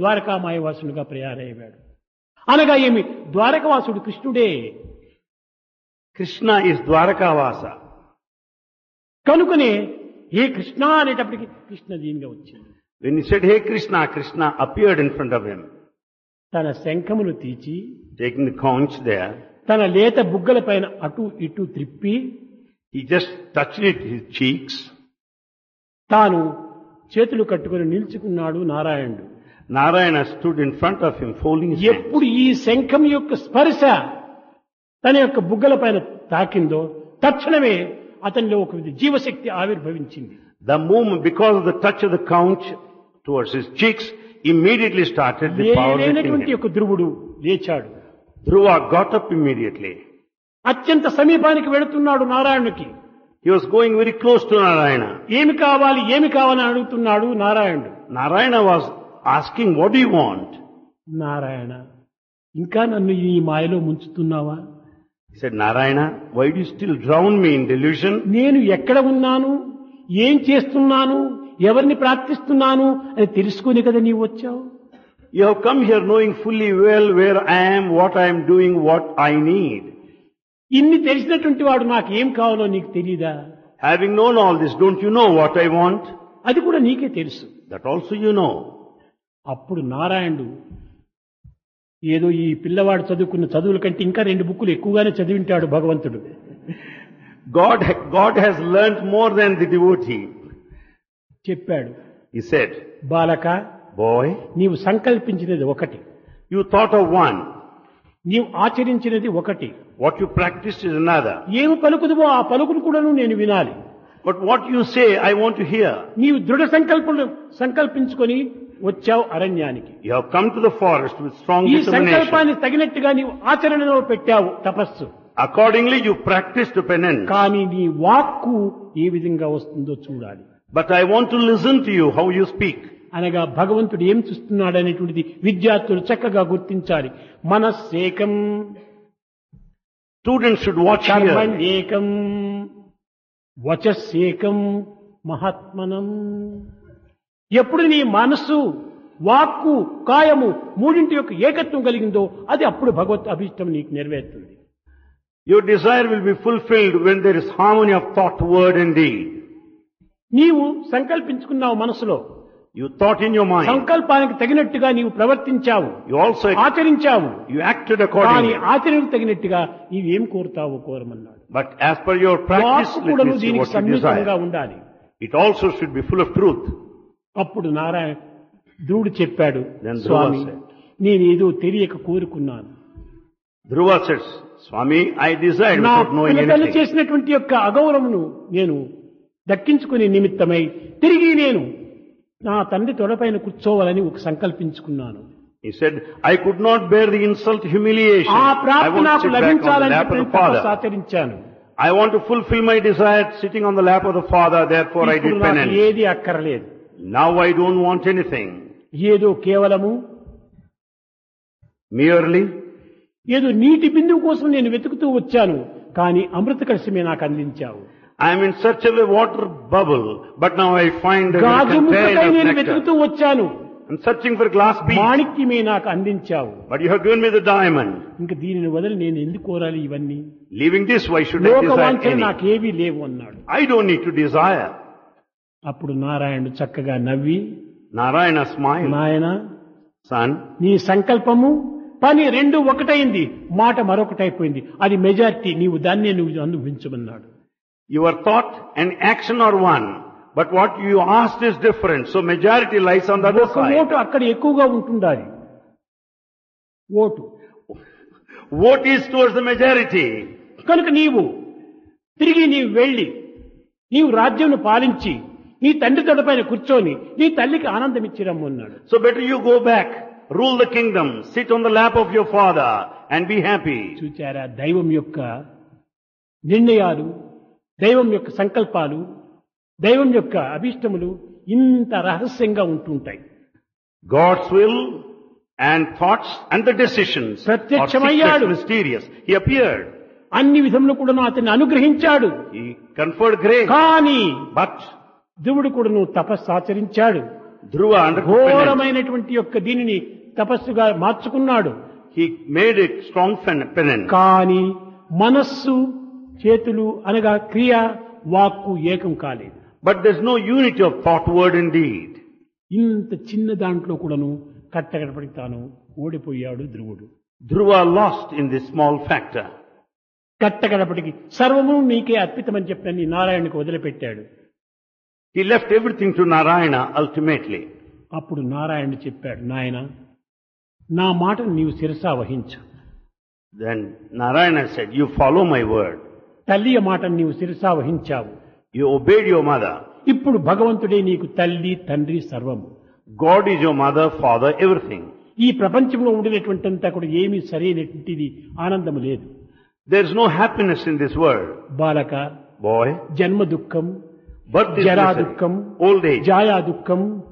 ద్వారకామాయవాసునిగా ప్రయారయ్యాడు. అనగా ఏమి? ద్వారకవాసుడు కృష్ణుడే. Krishna is Dwarakavasa. కనుకనే ఏ కృష్ణ అనేటప్పటికి కృష్ణ దీనిగా వచ్చింది. When he said, "Hey Krishna," Krishna appeared in front of him, తన శంఖమును తీచి taking the conch there. తన లేత బుగ్గల పైన అటు ఇటు త్రిప్పి He just touched it, his cheeks. తాను చేతులు కట్టుకుని నిల్చుకున్నాడు నారాయణుడు. Narayana stood in front of him, folding his hands. ఎప్పుడు ఈ శంఖం యొక్క స్పర్శ తన యొక్క బుగ్గల పైన తాకిందో తక్షణమే అతనిలో ఒక జీవశక్తి ఆవిర్భవించింది. The movement, because of the touch of the conch towards his cheeks, immediately started the power within లేనటువంటి him. ఒక ధ్రువుడు లేచాడు. Dhruva got up immediately. అత్యంత సమీపానికి వెళుతున్నాడు నారాయణునికి. He was going very close to Narayana. ఏమి కావాలి అని అడుగుతున్నాడు నారాయణుడు. Narayana was asking, "What do you want?" Narayana, ఇంకా నన్ను ఈ మాయలో ముంచుతున్నావా? He said, "Narayana, why do you still drown me in delusion?" నేను ఎక్కడ ఉన్నాను, ఏం చేస్తున్నాను, ఎవరిని ప్రార్థిస్తున్నాను అని తెలుసుకుని కదా నీవు వచ్చావు. You have come here knowing fully well where I am, what I am doing, what I need. ఇన్ని తెలిసినటువంటి వాడు నాకు ఏం కావాలో నీకు తెలీదా? Having known all this, don't you know what I want? అది కూడా నీకే తెలుసు. That also you know. అప్పుడు నారాయణుడు ఏదో ఈ పిల్లవాడు చదువుకున్న చదువుల కంటే ఇంకా 2 బుక్కులు ఎక్కువగానే చదివింటాడు భగవంతుడు. God has learnt more than the devotee. చెప్పాడు, He said, బాలక, "Boy, నీవు సంకల్పించినది ఒకటి, you thought of one. నీవు ఆచరించినది ఒకటి. What you practiced is another. ఏమి పలుకుదువో ఆ పలుకును కూడాను నేను వినాలి. But what you say, I want to hear." నీవు దృఢ సంకల్పించుకొని వచ్చావు అరణ్యానికి. You have come to the forest with strong ఈ determination. సంకల్పాన్ని తగినట్టుగా నీవు ఆచరణలో పెట్టావు తపస్సు. Accordingly, you practiced penance. కానీ నీ వాక్కు ఏ విధంగా వస్తుందో చూడాలి. But I want to listen to you, how you speak. అనగా భగవంతుడు ఏం చూస్తున్నాడు అనేటువంటిది విద్యార్థులు చక్కగా గుర్తించాలి. మనస్సేకం, Students should watch కర్మం here. ఏకం, వచస్సేకం, మహాత్మనం. ఎప్పుడు నీ మనస్సు, వాక్కు, కాయము మూడింటి యొక్క ఏకత్వం కలిగిందో అది అప్పుడు భగవత్ అభీష్టం నీకు నెరవేరుతుంది. Your desire will be fulfilled when there is harmony of thought, word and deed. నీవు సంకల్పించుకున్నావు మనసులో, You thought in your mind. సంకల్పానికి తగినట్టుగా నీవు ప్రవర్తించావు, You also ఆచరించావు. you acted కానీ accordingly. ఆచరణకు తగినట్టుగా నీవేం కోరుతావో కోరమన్నాడు. But as per your practice, వాక్కు let కూడాను me see దీనికి what you సన్నిహితంగా desire. ఉండాలి. It also should be full of truth. అప్పుడు నారాయణ ధ్రువుడు చెప్పాడు, Then Dhruva స్వామి, said. నేనేదో తెలియక కోరుకున్నాను. Dhruva says, "Swami, I desired నా without knowing పిల్లలు anything. చేసినటువంటి యొక్క అగౌరవమును నేను దక్కించుకునే నిమిత్తమై తిరిగి నేను నా తండ్రి తొడపైన కూర్చోవాలని ఒక సంకల్పించుకున్నాను. He said, "I could not bear the insult, humiliation. ఆ I ప్రాప్తి want to నాకు sit back on the లభించాలని lap of చెప్పి the తపస్సు Father. ఆచరించాను. I want to fulfill my desire sitting on the lap of the Father, therefore I ఇప్పుడు did నాకు penance. ఏది అక్కర్లేదు. Now I don't want anything. ఏదో కేవలము Merely, ఏదో నీటి బిందువు కోసం నేను వెతుకుతూ వచ్చాను, కానీ అమృత కలశమే నాకు అందించావు. I am in search of a water bubble, but now I find a గాజు ముక్కకై container of నేను nectar. వెతుకుతూ వచ్చాను, I'm searching for glass beads, మాణిక్యమే నాకు అందించావు. but you have given me the diamond. ఇంక దీనిని వదిలి నేను ఎందుకు కోరాలి ఇవన్నీ? Leaving this, why should I లోక desire వాంఛలు any? నాకేవీ లేవు అన్నాడు. I don't need to desire. అప్పుడు నారాయణుడు చక్కగా నవ్వి, Narayana smiled. నాయన, Son, నీ సంకల్పము పని రెండు ఒకటైంది, మాట మరొకటైపోయింది. అది మెజారిటీ, నీవు దాన్నే నువ్వు అనుభవించమన్నాడు. your thought and action are one, but what you asked is different. So majority lies on the other ఒక side. ఓటు అక్కడ ఎక్కువగా ఉంటుండాలి. Vote Vote is towards the majority. కనుక నీవు తిరిగి నీవు వెళ్ళి నీవు రాజ్యం పాలించి నీ తండ్రి తొడపైన కూర్చొని నీ తల్లికి ఆనందం ఇచ్చిరమ్ము అన్నాడు. So better you go back, rule the kingdom, sit on the lap of your father and be happy. చూచారా, దైవం యొక్క నిర్ణయాలు, దైవం యొక్క సంకల్పాలు, దైవం యొక్క అభీష్టములు ఇంత రహస్యంగా ఉంటుంటాయి. God's will and thoughts and the decisions are secret, ప్రత్యక్షమయ్యాడు. mysterious. He appeared. అన్ని విధములు కూడాను అతన్ని అనుగ్రహించాడు. He conferred grace. కానీ But ధ్రువుడు కూడాను తపస్సు ఆచరించాడు. Dhruva undertook penance. ఘోరమైనటువంటి యొక్క దీనిని తపస్సుగా మార్చుకున్నాడు. He made a strong penance. కానీ మనస్సు చేతులు అనగా క్రియ వాక్కు ఏకం కాలేదు. But there's no unity of thought, word and deed. ఇంత చిన్న దాంట్లో కూడాను కట్టగడపడి తాను ఓడిపోయాడు ధ్రువుడు. Dhruva lost in this small factor. కట్టగడపటికి సర్వము నీకే అర్పితమని చెప్పని నారాయణకు వదిలిపెట్టాడు. He left everything to Narayana ultimately. అప్పుడు నారాయణ చెప్పాడు, నాయన నా మాటను నీవు శిరసా వహించు. Then Narayana said, you follow my word. తల్లియ మాటను నీవు శిరసా వహించావు. You obeyed your mother. ఇప్పుడు భగవంతుడే నీకు తల్లి తండ్రి సర్వము. God is your mother, father, everything. ఈ ప్రపంచంలో ఉండినటువంటింతా కూడా ఏమీ సరైనటువంటిది ఆనందము లేదు. There's no happiness in this world. బాలక, Boy, జన్మ దుఃఖం, birth is జరా misery, దుఃఖం, old age, జాయా దుఃఖం,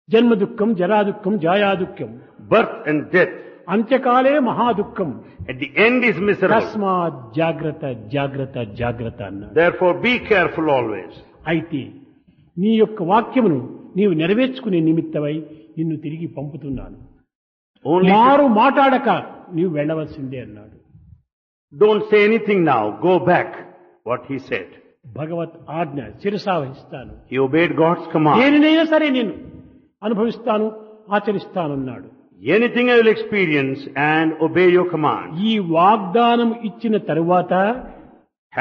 జన్మ దుఃఖం, జరా దుఃఖం, జాయా దుఃఖం, birth and death. అంత్యకాలే మహాదుఃఖం. At the end is miserable. తస్మాత్ జాగ్రత్త జాగ్రత్త జాగ్రత్త అన్నాడు. Therefore be careful always. అయితే నీ యొక్క వాక్యమును నీవు నెరవేర్చుకునే నిమిత్తమై నిన్ను తిరిగి పంపుతున్నాను. Only మారు మాట్లాడక నీవు వెళ్ళవలసిందే అన్నాడు. don't say anything now. Go back. What he said. భగవత్ ఆజ్ఞ శిరసా వహిస్తాను. He obeyed God's command. దేనినైనా సరే నేను అనుభవిస్తాను, ఆచరిస్తానన్నాడు. Anything I will experience and obey your command. ఈ వాగ్దానం ఇచ్చిన తరువాత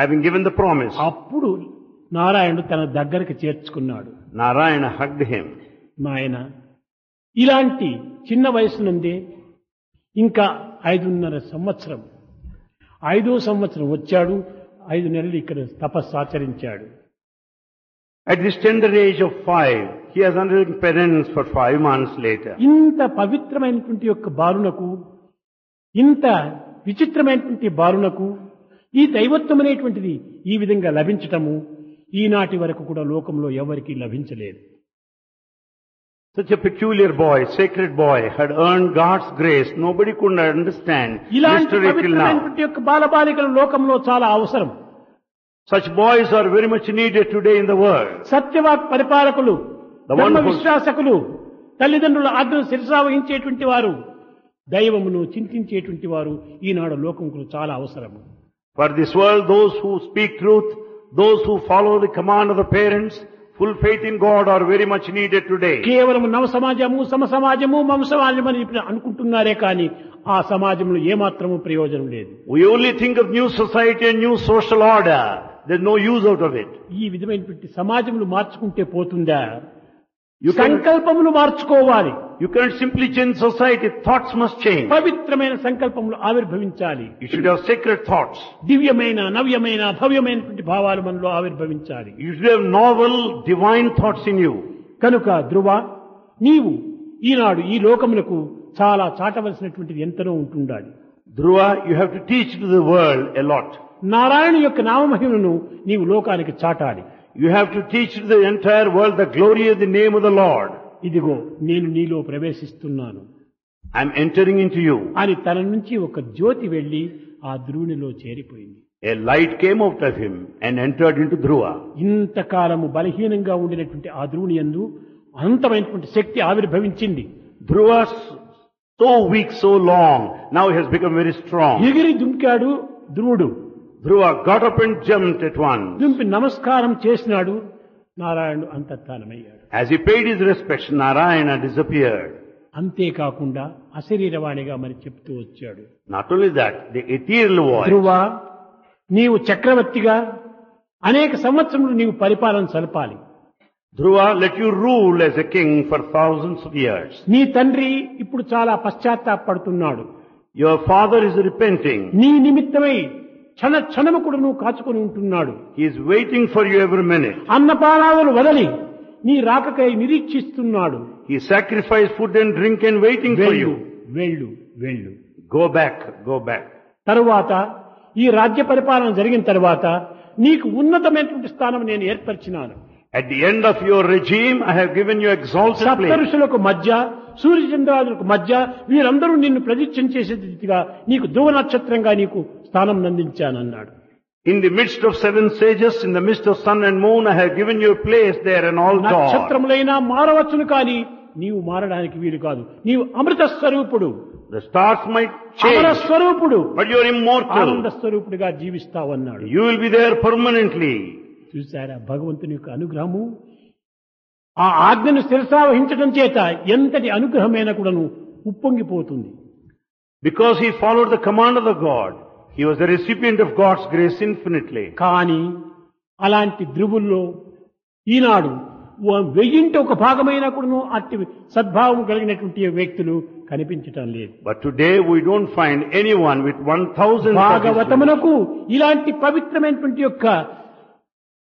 Having given the promise, అప్పుడు నారాయణుడు తన దగ్గరికి చేర్చుకున్నాడు. Narayana hugged him. నాయన ఇలాంటి చిన్న వయసు నుండే ఇంకా 5.5 సంవత్సరం, 5వ సంవత్సరం వచ్చాడు. 5 నెలలు ఇక్కడ తపస్సు ఆచరించాడు. At this tender age of 5, he has undergone penance for 5 months later. ఇంత పవిత్రమైనటువంటి యొక్క బాలునకు, ఇంత విచిత్రమైనటువంటి బాలునకు ఈ దైవత్వం అనేటువంటిది ఈ విధంగా లభించటము ఈనాటి వరకు కూడా లోకంలో ఎవరికీ లభించలేదు. Such a peculiar boy, sacred boy, had earned God's grace. Nobody could understand ఇలాంటి mystery till now. పవిత్రమైనటువంటి యొక్క బాలబాలికలు లోకంలో చాలా అవసరం. Such boys are very much needed today in the world. సత్యవాక్ పరిపాలకులు, The ధర్మ wonderful- విశ్వాసకులు, తల్లిదండ్రుల ఆజ్ఞను శిరసా వహించేటువంటి వారు, దైవమును చింతించేటువంటి వారు ఈనాడు లోకంకు చాలా అవసరం. For this world, those who speak truth, those who follow the command of the parents, full faith in God are very much needed today. కేవలం నవ సమాజము, సమ సమాజము, మమ సమాజం అని అనుకుంటున్నారే కానీ ఆ సమాజంలో ఏమాత్రము ప్రయోజనం లేదు. We only think of new society and new social order. There's no use out of it. ఈ విధమైనటువంటి సమాజములు మార్చుకుంటే పోతుందా? You can- సంకల్పములు మార్చుకోవాలి. You cannot simply change society. Thoughts must change. పవిత్రమైన సంకల్పములు ఆవిర్భవించాలి. You should have sacred thoughts. దివ్యమైన, నవ్యమైన, భవ్యమైనటువంటి భావాలు మనలో ఆవిర్భవించాలి. You should have novel, divine thoughts in you. కనుక ధ్రువ, నీవు ఈనాడు ఈ లోకములకు చాలా చాటవలసినటువంటిది ఎంతనో ఉంటుండాలి. Dhruva, you have to teach to the world a lot. Narayana యొక్క నామమహిమను నీవు లోకానికి చాటాలి. You have to teach to the entire world the glory of the name of the Lord. ఇదిగో నేను నీలో ప్రవేశిస్తున్నాను I'm entering into you. అని తన నుంచి ఒక జ్యోతి వెళ్లి ఆ ధ్రువునిలో చేరిపోయింది. A light came out of him and entered into Dhruva. ఇంతకాలము బలహీనంగా ఉండినటువంటి ఆ ధ్రువుని యందు అనంతమైనటువంటి శక్తి ఆవిర్భవించింది. Dhruva, so weak, so long, now he has become very strong. ఎగిరి దుంకాడు ధ్రువుడు. Dhruva got up and jumped at once. దుంపి నమస్కారం చేసినాడు. నారాయణుడు అంతర్ధానమయ్యాడు. As he paid his respects, Narayana disappeared. అంతేకాకుండా అశరీరవాణిగా మరి చెప్తూ వచ్చాడు. Not only that, the ethereal voice. ధ్రువ, నీవు చక్రవర్తిగా అనేక సంవత్సరములు నీవు పరిపాలన సలపాలి. Dhruva, let you rule as a king for thousands of years. నీ తండ్రి ఇప్పుడు చాలా పశ్చాత్తాపడుతున్నాడు. Your father is repenting. నీ నిమిత్తమై క్షణము కూడా నువ్వు కాచుకొని ఉంటున్నాడు. He is waiting for you every minute. అన్నపానాదులు వదలి నీ రాకకై నిరీక్షిస్తున్నాడు. He sacrificed food and drink and waiting for వెళ్ళు you. వెళ్ళు వెళ్ళు. Go back, go back. తరువాత ఈ రాజ్య పరిపాలన జరిగిన తరువాత నీకు ఉన్నతమైనటువంటి స్థానం నేను ఏర్పరిచినాను. At the end of your regime, I have given you exalted place. సప్తఋషులకు మధ్య, సూర్యచంద్రాదులకు మధ్య వీరందరూ నిన్ను ప్రదక్షిణ చేసే రీతిగా నీకు ధ్రువ నక్షత్రంగా నీకు స్థానం నందించానన్నాడు. In the midst of 7 sages, in the midst of sun and moon, I have given you a place there, an altar. నక్షత్రములైనా మారవచ్చును కానీ నీవు మారడానికి వీలు కాదు. నీవు అమృత స్వరూపుడు, The stars might అమర change, స్వరూపుడు, but you are ఆనంద immortal. స్వరూపుడిగా జీవిస్తావన్నాడు. You will be there permanently. చూశారా భగవంతుని యొక్క అనుగ్రహము? ఆ ఆజ్ఞను శిరసావహించడం చేత ఎంతటి అనుగ్రహమైన కూడాను ఉప్పొంగిపోతుంది. Because he followed the command of the God, he was the recipient of God's grace infinitely. కానీ అలాంటి ధ్రువుల్లో ఈనాడు 1000 ఒక భాగమైన కూడాను అట్టి సద్భావం కలిగినటువంటి వ్యక్తులు కనిపించటం లేదు. But today we don't find anyone with 1000 భాగవతమునకు ఇలాంటి పవిత్రమైనటువంటి యొక్క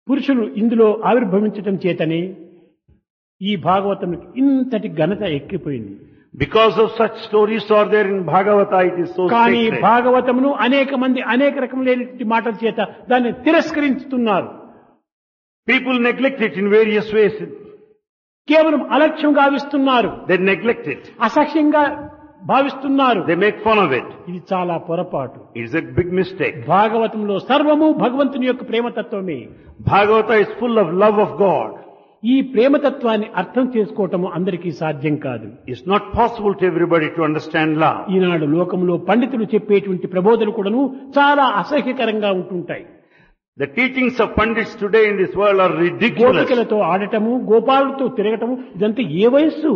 పురుషులు ఇందులో ఆవిర్భవించటం చేతనే ఈ భాగవతమునికి ఇంతటి ఘనత ఎక్కిపోయింది. Because of such stories are there in Bhagavata, it is so కానీ sacred. భాగవతమును అనేక మంది అనేక రకములైనటువంటి మాటల చేత దాన్ని తిరస్కరిస్తున్నారు. People neglect it in various ways. కేవలం అలక్ష్యం గావిస్తున్నారు, They neglect it. అసహ్యంగా భావిస్తున్నారు. They make fun of it. ఇది చాలా పొరపాటు. It is a big mistake. భాగవతంలో సర్వము భగవంతుని యొక్క ప్రేమతత్వమే. Bhagavata is full of love of God. ఈ ప్రేమతత్వాన్ని అర్థం చేసుకోవటము అందరికీ సాధ్యం కాదు. It's not possible to everybody to understand love. ఈనాడు లోకంలో పండితులు చెప్పేటువంటి ప్రబోధనలు కూడాను చాలా అసహ్యకరంగా ఉంటుంటాయి. The teachings of pandits today in this world are ridiculous. గోపికలతో ఆడటము, గోపాలతో తిరగటము, ఇదంతా ఏ వయస్సు?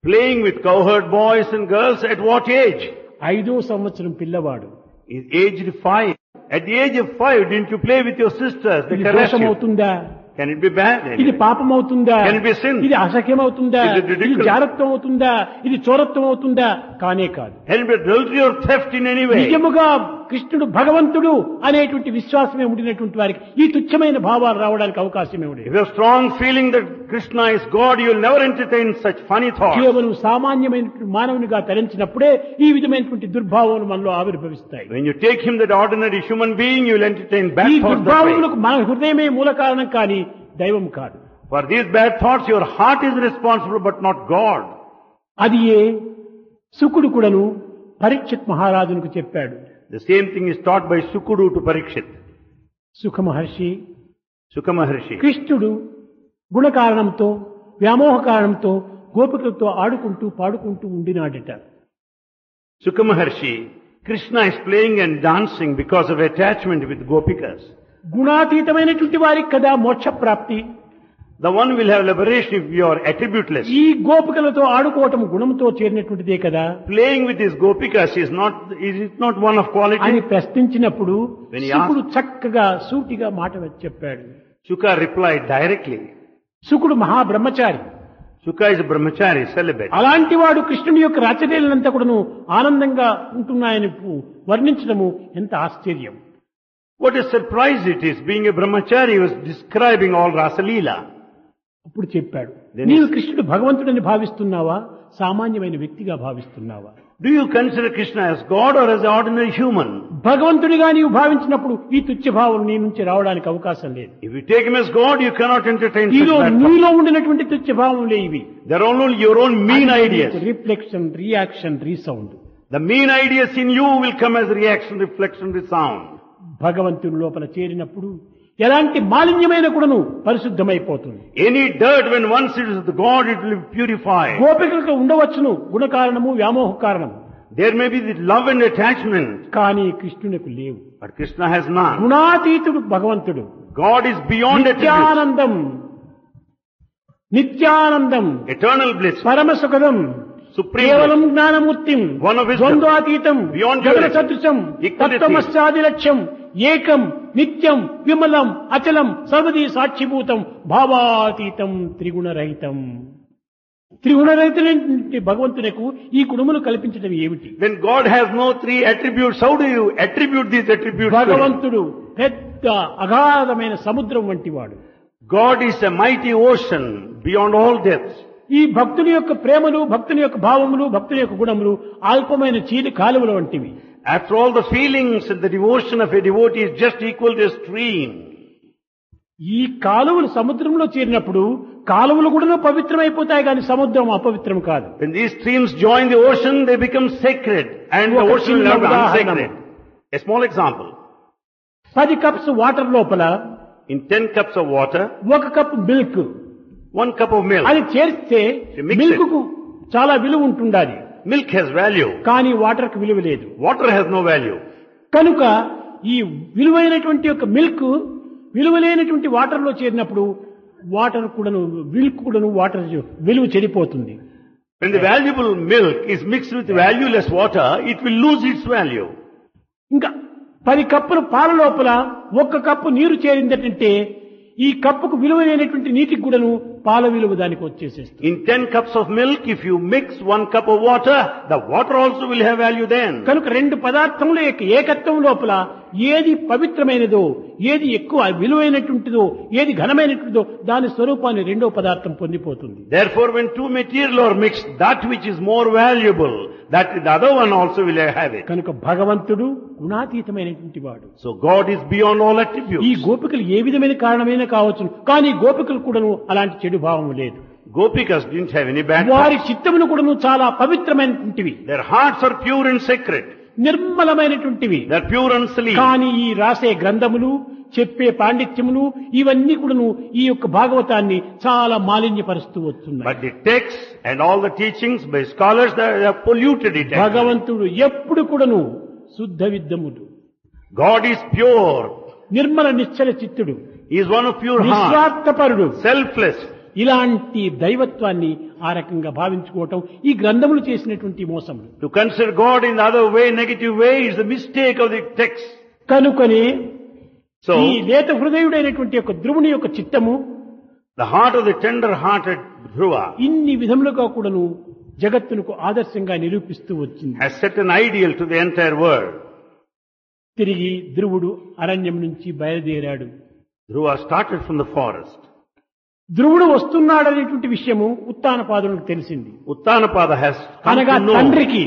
Playing with cowherd boys and girls at what age? 5వ సంవత్సరం పిల్లవాడు. Is aged 5. At the age of 5, didn't you play with your sisters? They ఇది caress you. దోషమవుతుందా? Can it be bad? ఇది పాపమవుతుందా? Can it be sin? ఇది అసఖ్యమవుతుందా? Is it ridiculous? ఇది జారత్వం అవుతుందా? ఇది చోరత్వం అవుతుందా? కానే కాదు. Can it be adultery or theft in any way? నిజముగా కృష్ణుడు భగవంతుడు అనేటువంటి విశ్వాసమే ఉండినటువంటి వారికి ఈ తుచ్చమైన భావాలు రావడానికి అవకాశమే ఉండేది. If you have strong feeling that Krishna is God, you will never entertain such funny thoughts. కేవలం సామాన్యమైన మానవునిగా తరించినప్పుడే ఈ విధమైనటువంటి దుర్భావములు మనలో ఆవిర్భవిస్తాయి. When you take him that ordinary human being, you will entertain bad ఈ thoughts that way. దుర్భావములకు మన హృదయమే మూల కారణం కానీ దైవం కాదు. For these bad thoughts, your heart is responsible, but not God. అది శుకుడు కూడాను పరీక్షిత్ మహారాజునికి చెప్పాడు. The same thing is taught by Sukudu to Parikshit. సుఖ మహర్షి, Sukha Maharshi. కృష్ణుడు గుణ కారణంతో వ్యామోహ కారణంతో గోపికలతో ఆడుకుంటూ పాడుకుంటూ ఉండినాడట. Sukha Maharshi, Krishna is playing and dancing because of attachment with Gopikas. గుణాతీతమైనటువంటి వారికి కదా మోక్ష ప్రాప్తి. The one will have liberation if you are attributeless. ఈ గోపికలతో ఆడుకోవటం గుణంతో చేరినటువంటిదే కదా Playing with these Gopikas is it not one of అని quality? ప్రశ్నించినప్పుడు When he శుకుడు చక్కగా సూటిగా మాట చెప్పాడు. Sukha replied directly. శుకుడు మహాబ్రహ్మచారి. Sukha is a brahmachari, celibate. అలాంటి వాడు కృష్ణుని యొక్క రచనలంతా కూడాను ఆనందంగా ఉంటున్నాయని వర్ణించడము ఎంత ఆశ్చర్యం. What a surprise it is, being a brahmachari, he was describing all Rasalila. అప్పుడు చెప్పాడు, Then నీవు కృష్ణుడు భగవంతుడని భావిస్తున్నావా, సామాన్యమైన వ్యక్తిగా భావిస్తున్నావా? Do you consider Krishna as God or as an ordinary human? భగవంతుడిగా నీవు భావించినప్పుడు ఈ తుచ్చ భావం నీ నుంచి రావడానికి అవకాశం లేదు. If you take him as God, you cannot entertain such నీలో bad thoughts. నీలో ఉండినటువంటి తుచ్చ భావంలే ఇవి. They're only your own mean ideas. Reflection, reaction, resound. The mean ideas in you will come as reaction, reflection, resound. భగవంతుని లోపల చేరినప్పుడు ఎలాంటి మాలిన్యమైన కూడాను పరిశుద్ధమైపోతుంది. Any dirt, when once it is the God, it will be purified. గోపికలకు ఉండవచ్చును గుణ కారణము, వ్యామోహ కారణము. There may be the love and attachment, కానీ కృష్ణునికి లేవు. but Krishna has none. గుణాతీతుడు భగవంతుడు. God is beyond attributes. Nityanandam, Nityanandam, Eternal bliss, పరమ సుఖదం, supreme కేవలం bliss, జ్ఞానమూర్తిం, One of wisdom, ద్వంద్వాతీతం, beyond జగత duality, సదృశం, equality, తత్వమస్యాదిలక్ష్యం, ఏకం, నిత్యం, విమలం, అచలం, సర్వదీ సాక్షిభూతం, భావాతీతం, త్రిగుణరహితం. త్రిగుణరహితులైన భగవంతునకు ఈ గుణములు కల్పించడం ఏమిటి? When God has no three attributes, how do you attribute these attributes to Him? భగవంతుడు పెద్ద అగాధమైన సముద్రం వంటి వాడు. God is a mighty ocean beyond all depths. ఈ భక్తుని యొక్క ప్రేమలు, భక్తుని యొక్క భావములు, భక్తుని యొక్క గుణములు అల్పమైన చీలి కాలువల వంటివి. After all, the feelings and the devotion of a devotee is just equal to a stream. ఈ కాలువలు సముద్రంలో చేరినప్పుడు కాలువలు కూడా పవిత్రమైపోతాయి కానీ సముద్రం అపవిత్రం కాదు. When these streams join the ocean, they become sacred, and the ఒక ocean will చిన్న not be ఉదాహరణ. unsacred. A small example. 10 cups water లోపల In 10 cups of water, 1 cup milk 1 cup of milk. అది చేరిస్తే You mix మిల్క్ it. కు చాలా విలువ ఉంటుండాలి. Milk has value. కానీ వాటర్ కు విలువ లేదు. Water has no value. కనుక ఈ విలువైనటువంటి యొక్క మిల్క్ విలువలేనటువంటి వాటర్ లో చేరినప్పుడు వాటర్ కూడాను మిల్క్ కూడాను వాటర్ విలువ చెడిపోతుంది. When the valuable milk is mixed with valueless water, it will lose its value. ఇంకా 10 కప్పుల పాల లోపల 1 కప్పు నీరు చేరిందంటే ఈ కప్పుకు విలువైనటువంటి నీటికి కూడాను పాల విలువ దానికి వచ్చేసేస్తుంది. In 10 cups of milk, if you mix 1 cup of water, the water also will have value then. కనుక రెండు పదార్థముల యొక్క ఏకత్వం లోపల ఏది పవిత్రమైనదో, ఏది ఎక్కువ విలువైనటువంటిదో, ఏది ఘనమైనటువంటిదో దాని స్వరూపాన్ని రెండో పదార్థం పొందిపోతుంది. Therefore, when two material are mixed, that which is more valuable, that the other one also will have it. కనుక భగవంతుడు గుణాతీతమైనటువంటి వాడు. So God is beyond all ఈ attributes. గోపికలు ఏ విధమైన కారణమైన కావచ్చు, కానీ గోపికలు కూడాను అలాంటి చెడు భావం లేదు. Gopikas didn't have any bad వారి thoughts. చిత్తమును కూడాను చాలా పవిత్రమైనటువంటివి, Their hearts are pure and sacred. నిర్మలమైనటువంటివి. They're pure and clean. కానీ ఈ రాసే గ్రంథములు, చెప్పే పాండిత్యములు ఇవన్నీ కూడాను ఈ యొక్క భాగవతాన్ని చాలా మాలిన్యపరుస్తూ వస్తున్నాయి. But the texts and all the teachings by scholars, they have polluted it. భగవంతుడు ఎప్పుడు కూడాను శుద్ధ విద్దముడు, God is pure. Nirmala Nischala చిత్తుడు, He is one of pure heart, నిస్వార్థపరుడు. selfless. ఇలాంటి దైవత్వాన్ని ఆ రకంగా భావించుకోవటం ఈ గ్రంథములు చేసినటువంటి మోసములు. To consider God in the other way, negative way, is the mistake of the text. కనుకనే So, ఈ లేత హృదయుడైనటువంటి యొక్క ధ్రువుని యొక్క చిత్తము the heart of the tender-hearted Dhruva ఇన్ని విధములుగా కూడాను జగత్తునకు ఆదర్శంగా నిరూపిస్తూ వచ్చింది. has set an ideal to the entire world. తిరిగి ధ్రువుడు అరణ్యం నుంచి బయలుదేరాడు. Dhruva started from the forest. ధ్రువుడు వస్తున్నాడనేటువంటి విషయము ఉత్తానపాదునికి తెలిసింది. Uttanapada has come అనగా to know. తండ్రికి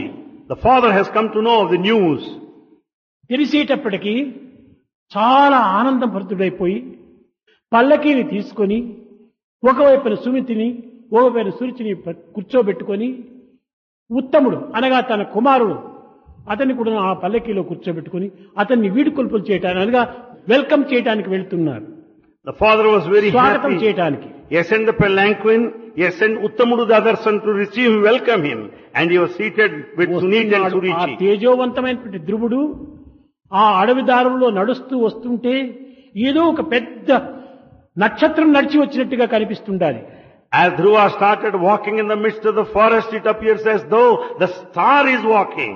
The father has come to know of the news. తెలిసేటప్పటికీ చాలా ఆనందభరితుడైపోయి పల్లకీని తీసుకొని ఒకవైపున సుమితిని ఒకవైపున సురుచిని కూర్చోబెట్టుకొని ఉత్తముడు అనగా తన కుమారుడు అతన్ని కూడా ఆ పల్లకీలో కూర్చోబెట్టుకొని అతన్ని వీడుకొల్పులు చేయటానికి అనగా వెల్కమ్ చేయడానికి వెళ్తున్నారు. The father was very స్వాగతం happy. చేయటానికి. He sent the palanquin, he sent Uttamudu the other son to receive him, welcome him. And he was seated with Sunit and ఆ Surichi. తేజోవంతమైనటువంటి ధ్రువుడు ఆ అడవి దారుల్లో నడుస్తూ వస్తుంటే ఏదో ఒక పెద్ద నక్షత్రం నడిచి వచ్చినట్టుగా కనిపిస్తుండాలి. As Dhruva started walking in the midst of the forest, it appears as though the star is walking.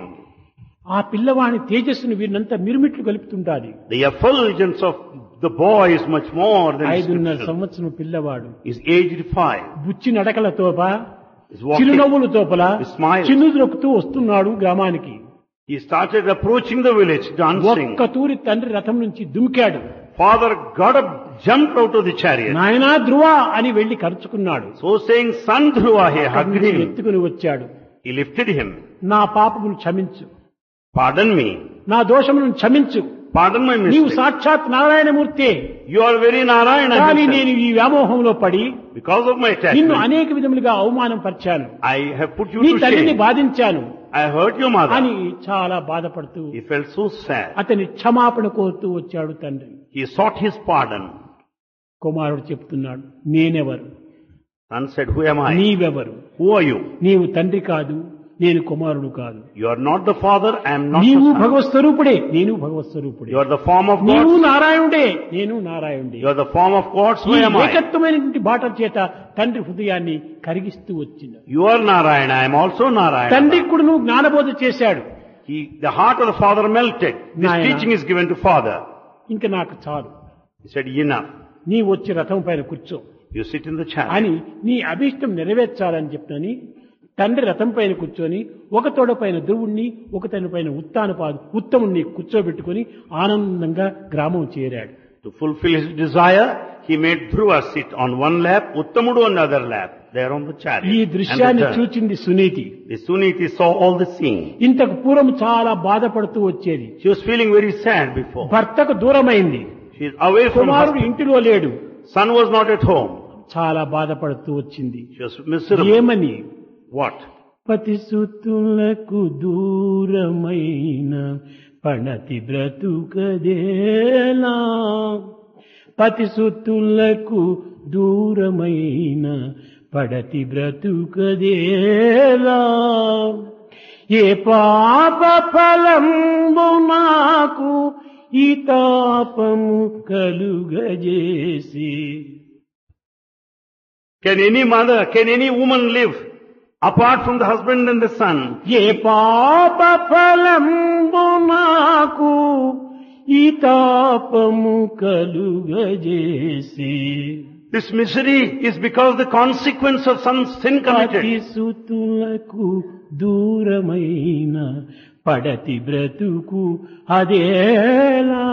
ఆ పిల్లవాని తేజస్సును వీరినంతా మిరుమిట్లు కలుపుతుండాలి. The effulgence of the boy is much more than 5.5 description. సంవత్సరం పిల్లవాడు He's aged 5. Buchi నడకలతోప He's walking. చిరునవ్వులతోపల He smiles. చిన్నుదొక్కుతూ వస్తున్నాడు గ్రామానికి. He started approaching the village, dancing. ఒక్క తూరి తండ్రి రథం నుంచి దుమికాడు. Father got up, jumped out of the chariot. నాయనా ధ్రువ అని వెళ్లి కరుచుకున్నాడు. So saying, son Dhruva, he hugged him. ఎత్తుకుని వచ్చాడు. He lifted him. నా పాపమును క్షమించు, Pardon me. నా దోషములను క్షమించు, Pardon my నీవు mistake. సాక్షాత్ నారాయణమూర్తే, You are very Narayana. కానీ himself. నేను ఈ వ్యామోహంలో పడి Because of my నిన్ను attachment, అనేక విధములుగా అవమానం పరిచాను, I have put you నీ to తల్లిని shame. బాధించాను I hurt your mother. అని చాలా బాధపడుతూ He felt so sad. అతని క్షమాపణ కోరుతూ వచ్చాడు తండ్రి. He sought his pardon. కుమారుడు చెప్తున్నాడు, నేనెవరు, Son said, who am I? నీవెవరు, Who are you? నీవు తండ్రి కాదు, నేను కుమారుడు కాదు, You are not the father, I am not నీవు the son. భగవత్ స్వరూపుడే, నేను భగవత్ స్వరూపుడే, You are the form of నీవు God. నారాయణుడే, నేను నారాయణుడే. You are the form of God, so ఈ am I. ఏకత్వమైనటువంటి బాటల చేత తండ్రి హృదయాన్ని కరిగిస్తూ వచ్చింది. You are Narayana, I am also Narayana. తండ్రికి కూడా నువ్వు జ్ఞానబోధ చేశాడు. The heart of the father melted. This Nayana. teaching is given to father. ఇంకా నాకు చాలు, He said, enough. నీ వచ్చి రథం పైన కూర్చో You sit in the chariot. అని నీ అభీష్టం నెరవేర్చాలని చెప్పని తండ్రి రథం పైన కూర్చొని ఒక తోడ పైన ధ్రువుణ్ణి ఒక తన పైన ఉత్తముణ్ణి కూర్చోబెట్టుకుని ఆనందంగా గ్రామం చేరాడు. To fulfill his desire, he made Dhruva sit on one lap, Uttamudu on the other lap. They are on the chariot. ఈ and దృశ్యాన్ని returned. చూచింది Suniti. The Suniti saw all the scene. ఇంతకు పూర్వం చాలా బాధపడుతూ వచ్చేది. She was feeling very sad before. భర్తకు దూరమైంది, She is away from కుమారుడు husband. ఇంటిలో లేడు, Son was not at home. చాలా బాధపడుతూ వచ్చింది. She was miserable. ఏమని? What? పతిసుతులకు దూరమైన పణతి బ్రతుకదేలా పతి సుత్తులకు దూరమైన పడతి బ్రతుకదేలా ఏ పాప ఫలంబు నాకు ఈ తాపము కలుగజేసి. Can any mother, can any woman live apart from the husband and the son? ఏ పాప ఫలంబు నాకు ఈ తాపము కలుగజేసి. This misery is because the consequence of some sin committed. పతి సుతులకు దూరమైన పడతి బ్రతుకు అదేలా.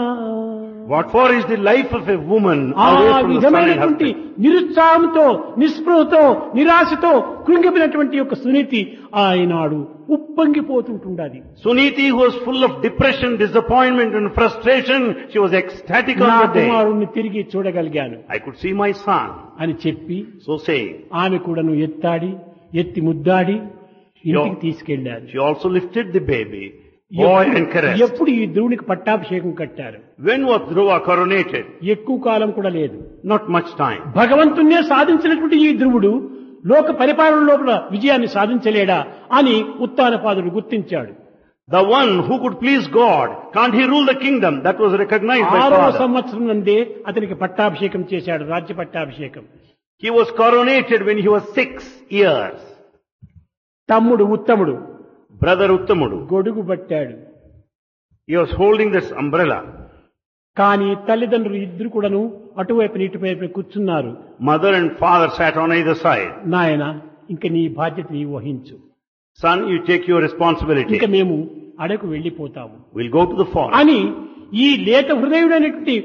What for is the life of a woman ఆ away from the son and విధమైనటువంటి husband? నిరుత్సాహంతో, నిస్పృహతో, నిరాశతో కృంగిపోయినటువంటి యొక్క Suniti ఆయనాడు ఉప్పొంగిపోతుంటుండాది. Suniti, who was full of depression, disappointment and frustration, she was ecstatic నా on the day. కుమారుణ్ణి తిరిగి చూడగలిగాను I could see my son. అని చెప్పి So saying, ఆమె కూడాను ఎత్తి ముద్దాడి ఇంటికి తీసుకెళ్లారు. she also lifted the baby, boy and caressed. ఎప్పుడు ఈ ధ్రువునికి పట్టాభిషేకం కట్టారు? When was Dhruva coronated? ఎక్కువ కాలం కూడా లేదు. Not much time. భగవంతుణ్ణే సాధించినటువంటి ఈ ధ్రువుడు లోక పరిపాలన లోపల విజయాన్ని సాధించలేడా అని ఉత్తానపాదుడు గుర్తించాడు. The one who could please God, can't he rule the kingdom? That was recognized by 6వ Father. సంవత్సరం నందే అతనికి పట్టాభిషేకం చేశాడు, రాజ్య పట్టాభిషేకం. He was coronated when he was 6 years. తమ్ముడు ఉత్తముడు Brother Uttamudu, గొడుగు పట్టాడు. he was holding this umbrella. కానీ తల్లిదండ్రులు ఇద్దరు కూడాను అటువైపు ఇటువైపు కూర్చున్నారు. Mother and father sat on either side. నాయన ఇంక నీ బాధ్యత నీ వహించు, Son, you take your responsibility. ఇంక మేము అడకు వెళ్లిపోతాము We'll go to the forest. అని ఈ లేత హృదయుడైనటువంటి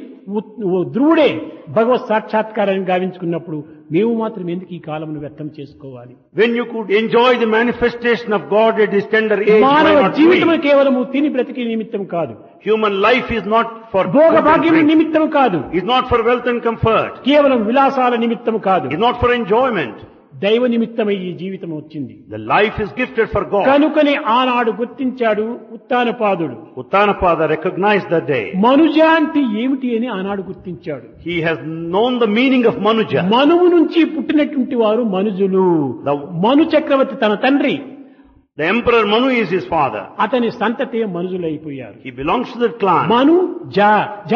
ధ్రువుడే భగవత్ సాక్షాత్కారాన్ని గావించుకున్నప్పుడు మేము మాత్రం ఎందుకు ఈ కాలమును వ్యర్థం చేసుకోవాలి? When you could enjoy the manifestation of God at this tender age, why మానవ not జీవితం we? కేవలము తిని బ్రతికి నిమిత్తం కాదు, Human life is not for Bhoga food and భాగ్యం drink. నిమిత్తం కాదు, Is not for wealth and comfort. కేవలం విలాసాల నిమిత్తం కాదు, Is not for enjoyment. దైవ నిమిత్తమై ఈ జీవితం వచ్చింది. The life is gifted for God. కనుకనే ఆనాడు గుర్తించాడు ఉత్తానపాదుడు. Uttanapada recognized that day. మనుజ అంటే ఏమిటి అని ఆనాడు గుర్తించాడు. He has known the meaning of Manuja. మనువు నుంచి పుట్టినటువంటి వారు మనుజులు. మను చక్రవర్తి తన తండ్రి, The emperor Manu is his father. అతని సంతతే మనుజులైపోయారు. He belongs to that clan. మను జ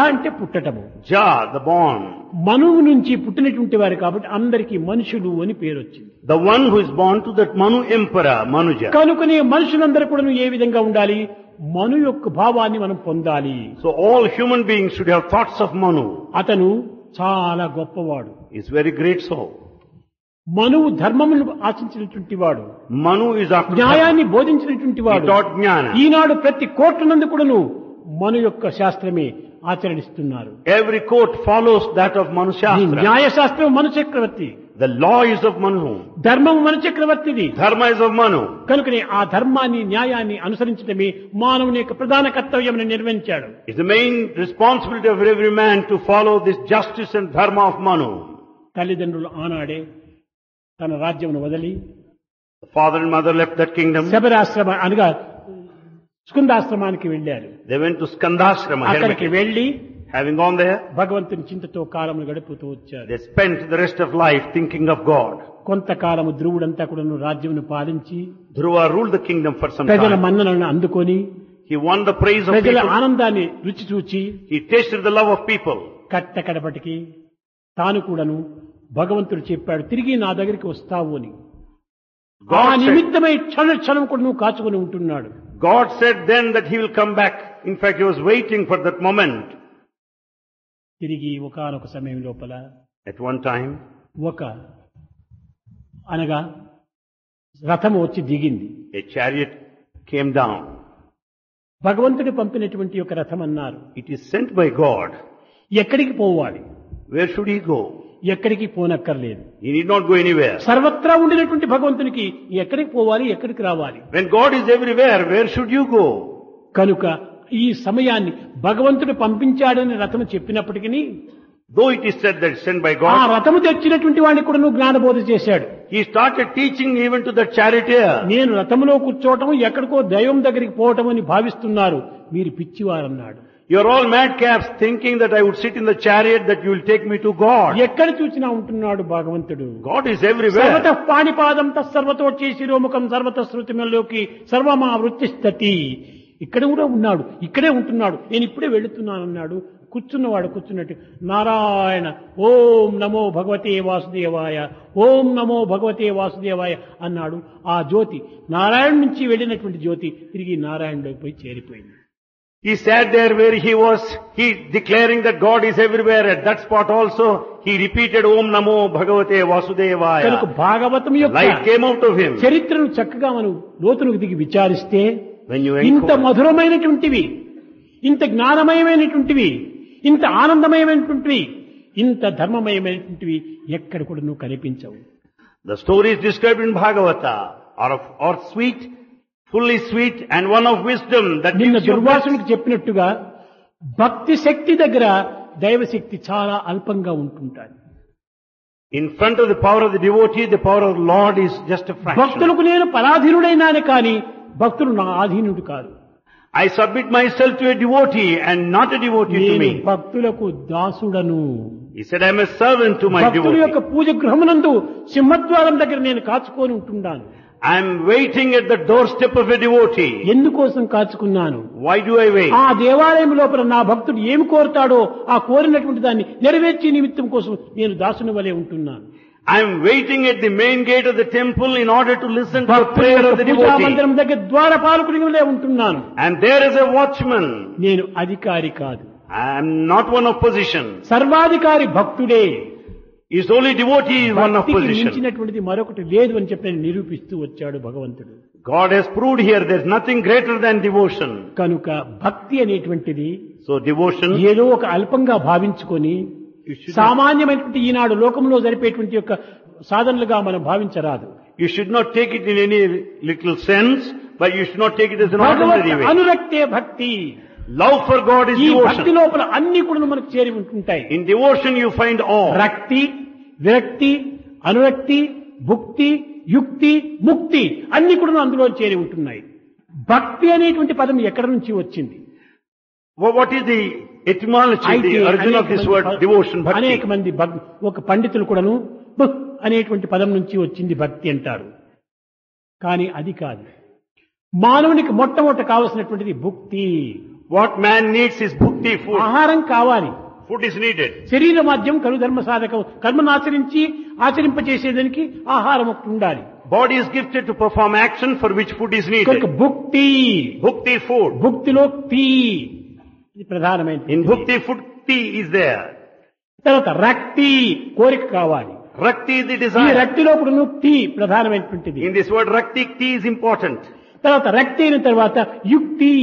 అంటే పుట్టటము. Ja, the born. మనువు నుంచి పుట్టినటువంటి వారు కాబట్టి అందరికీ మనుషులు అని పేరు వచ్చింది. The one who is born to that Manu emperor, Manuja. కనుకనే మనుషులందరూ కూడా ఏ విధంగా ఉండాలి? మను యొక్క భావాన్ని మనం పొందాలి. So all human beings should have thoughts of Manu. అతను చాలా గొప్పవాడు. He is very great soul. మనువు ధర్మమును ఆశించినటువంటి వాడు, Manu is after న్యాయాన్ని బోధించినటువంటి He వాడు. taught Jnana. ఈనాడు ప్రతి కోర్టు నందు కూడాను మను యొక్క శాస్త్రమే ఆచరిస్తున్నారు. Every court follows that of Manu ఈ Shastra. న్యాయశాస్త్రం Manu Chakravarthi, The law is of Manu. ధర్మం మను చక్రవర్తిది. Dharma is of Manu. కనుకనే ఆ ధర్మాన్ని న్యాయాన్ని అనుసరించడమే మానవుని యొక్క ప్రధాన కర్తవ్యం నిర్వహించాడు. It's the main responsibility of every man to follow this justice and dharma of Manu. తల్లిదండ్రులు ఆనాడే తన రాజ్యమును వదిలి The father and mother left that kingdom. శబరాశ్రమ అనగా స్కందాశ్రమానికి వెళ్లారు. They went to Skandashrama. అక్కడికి hermitage. వెళ్లి Having gone there, భగవంతుని చింతతో కాలమును గడుపుతూ వచ్చారు. they spent the rest of life thinking of God. కొంతకాలము ధ్రువుడంతా కూడా రాజ్యమును పాలించి Dhruva ruled the kingdom for some ప్రజల time. మన్ననలను అందుకొని He won the praise of ప్రజల people. ఆనందాన్ని రుచి చూచి He tasted the love of people. కడపటికి తాను కూడాను భగవంతుడు చెప్పాడు, తిరిగి నా దగ్గరికి వస్తావు అని. ఆ God said, నిమిత్తమై క్షణం కూడా నువ్వు కాచుకొని ఉంటున్నాడు. God said then that he will come back. In fact, he was waiting for that moment. తిరిగి ఒకానొక సమయం లోపల At one time, అనగా రథము వచ్చి దిగింది. a chariot came down. భగవంతుడు పంపినటువంటి ఒక రథం అన్నారు. It is sent by God. ఎక్కడికి పోవాలి? Where should he go? ఎక్కడికి పోనక్కర్లేదు. He need not go anywhere. సర్వత్రా ఉండినటువంటి భగవంతునికి ఎక్కడికి పోవాలి, ఎక్కడికి రావాలి? When God is everywhere, where should you go? కనుక ఈ సమయాన్ని భగవంతుడు పంపించాడని రథము చెప్పినప్పటికీ Though it is said that it's sent by ఆ God, రథము తెచ్చినటువంటి వాడిని కూడా నువ్వు జ్ఞానబోధ చేశాడు. he started teaching even to the charioteer. నేను రథములో కూర్చోవటం ఎక్కడికో దైవం దగ్గరికి పోవటం అని భావిస్తున్నారు, మీరు పిచ్చివారన్నాడు. You're all madcaps thinking that I would sit in the chariot, that you will take me to God. ఎక్కడ చూసినా ఉంటున్నాడు భగవంతుడు. God is everywhere. సర్వత పాణిపాదం తస్సర్వతోచ్చి శిరోముఖం సర్వత శృతిమల్లోకి సర్వమా వృత్తిస్థతి. ఇక్కడ కూడా ఉన్నాడు, ఇక్కడే ఉంటున్నాడు, నేను ఇప్పుడే వెళుతున్నానన్నాడు. కూర్చున్నవాడు కూర్చున్నట్టు నారాయణ ఓం నమో భగవతే వాసుదేవాయ, ఓం నమో భగవతే వాసుదేవాయ అన్నాడు. ఆ జ్యోతి నారాయణ నుంచి వెళ్ళినటువంటి జ్యోతి తిరిగి నారాయణలోకి పోయి చేరిపోయింది. He sat there where he was, he declaring that God is everywhere. At that spot also, he repeated Om Namo Bhagavate కనుక Vasudevaya. భాగవతం యొక్క Light came out of him. చరిత్రను చక్కగా మనం లోతులకు దిగి విచారిస్తే When you ఇంత inquire, మధురమైనటువంటివి, ఇంత జ్ఞానమయమైనటువంటివి, ఇంత ఆనందమయమైనటువంటివి, ఇంత ధర్మమయమైనటువంటివి ఎక్కడ కూడా నువ్వు కనిపించవు. the stories described in Bhagavata are sweet, fully sweet, and one of wisdom that నిన్న gives you bliss. దుర్వాసునికి చెప్పినట్టుగా భక్తి శక్తి దగ్గర దైవశక్తి చాలా అల్పంగా ఉంటుంటాయి. In front of the power of the devotee, the power of the Lord is just a fraction. భక్తులకు నేను పరాధీనుడైనాను కానీ భక్తులు నా ఆధీనుడు కాదు. I submit myself to a devotee and not a devotee to నేను me. భక్తులకు దాసుడను. He said, I am a servant to my భక్తుల యొక్క devotee. పూజ గృహమునందు సింహద్వారం దగ్గర నేను కాచుకొని ఉంటున్నాను. I am waiting at the doorstep of a devotee. ఎందుకోసం కాచుకున్నాను? Why do I wait? ఆ దేవాలయం లోపల నా భక్తుడు ఏమి కోరుతాడో ఆ కోరినటువంటి దాన్ని నెరవేర్చే నిమిత్తం కోసం నేను దాసుని వలె ఉంటున్నాను. I am waiting at the main gate of the temple in order to listen to the భక్తుల prayer యొక్క of the పూజా devotee. మందిరం దగ్గర ద్వారపాలకుని వలె ఉంటున్నాను. And there is a watchman. నేను అధికారి కాదు, I am not one of position. సర్వాధికారి భక్తుడే. Is only devotee is one of భక్తికి position. మించినటువంటిది మరొకటి లేదు అని చెప్పి నిరూపిస్తూ వచ్చాడు భగవంతుడు. God has proved here there is nothing greater than devotion. కనుక భక్తి అనేటువంటిది So devotion, ఏదో ఒక అల్పంగా భావించుకొని you should, సామాన్యమైనటువంటి ఈనాడు లోకంలో జరిపేటువంటి యొక్క సాధనలుగా మనం భావించరాదు. you should not take it in any little sense, but you should not take it as an Bhagwat ordinary way. అనురక్తే భక్తి. Love for God is ఈ భక్తి devotion. లోపల అన్ని కూడా మనకు చేరి ఉంటుంటాయి. In devotion you find all. రక్తి, విరక్తి, అనురక్తి, భుక్తి, యుక్తి, ముక్తి అన్ని కూడా అందులో చేరి ఉంటున్నాయి. భక్తి అనేటువంటి పదం ఎక్కడ నుంచి వచ్చింది? What is the etymology, అయితే the origin of this word devotion, అనేక bhakti? మంది ఒక పండితులు కూడాను భక్ అనేటువంటి పదం నుంచి వచ్చింది భక్తి అంటారు. కానీ అది కాదు. మానవునికి మొట్టమొదట కావలసినటువంటిది భుక్తి. What man needs is bhukti, food. ఆహారం కావాలి. Food is needed. శరీర మాధ్యం కలు ధర్మ సాధకం, కర్మను ఆచరించి ఆచరింపచేసేదానికి ఆహారం ఒకటి ఉండాలి. Body is gifted to perform action for which food is కనుక needed. భుక్తి, Bhukti, food. భుక్తిలో తీ ఇది ప్రధానమైన. In bhukti, food, tea is there. తర్వాత రక్తి, కోరిక కావాలి. Rakti is the ఈ desire. రక్తిలో కూడా తీ ప్రధానమైనటువంటిది. In this word Rakti, tea is important. తర్వాత రక్తి అయిన తర్వాత యుక్తి.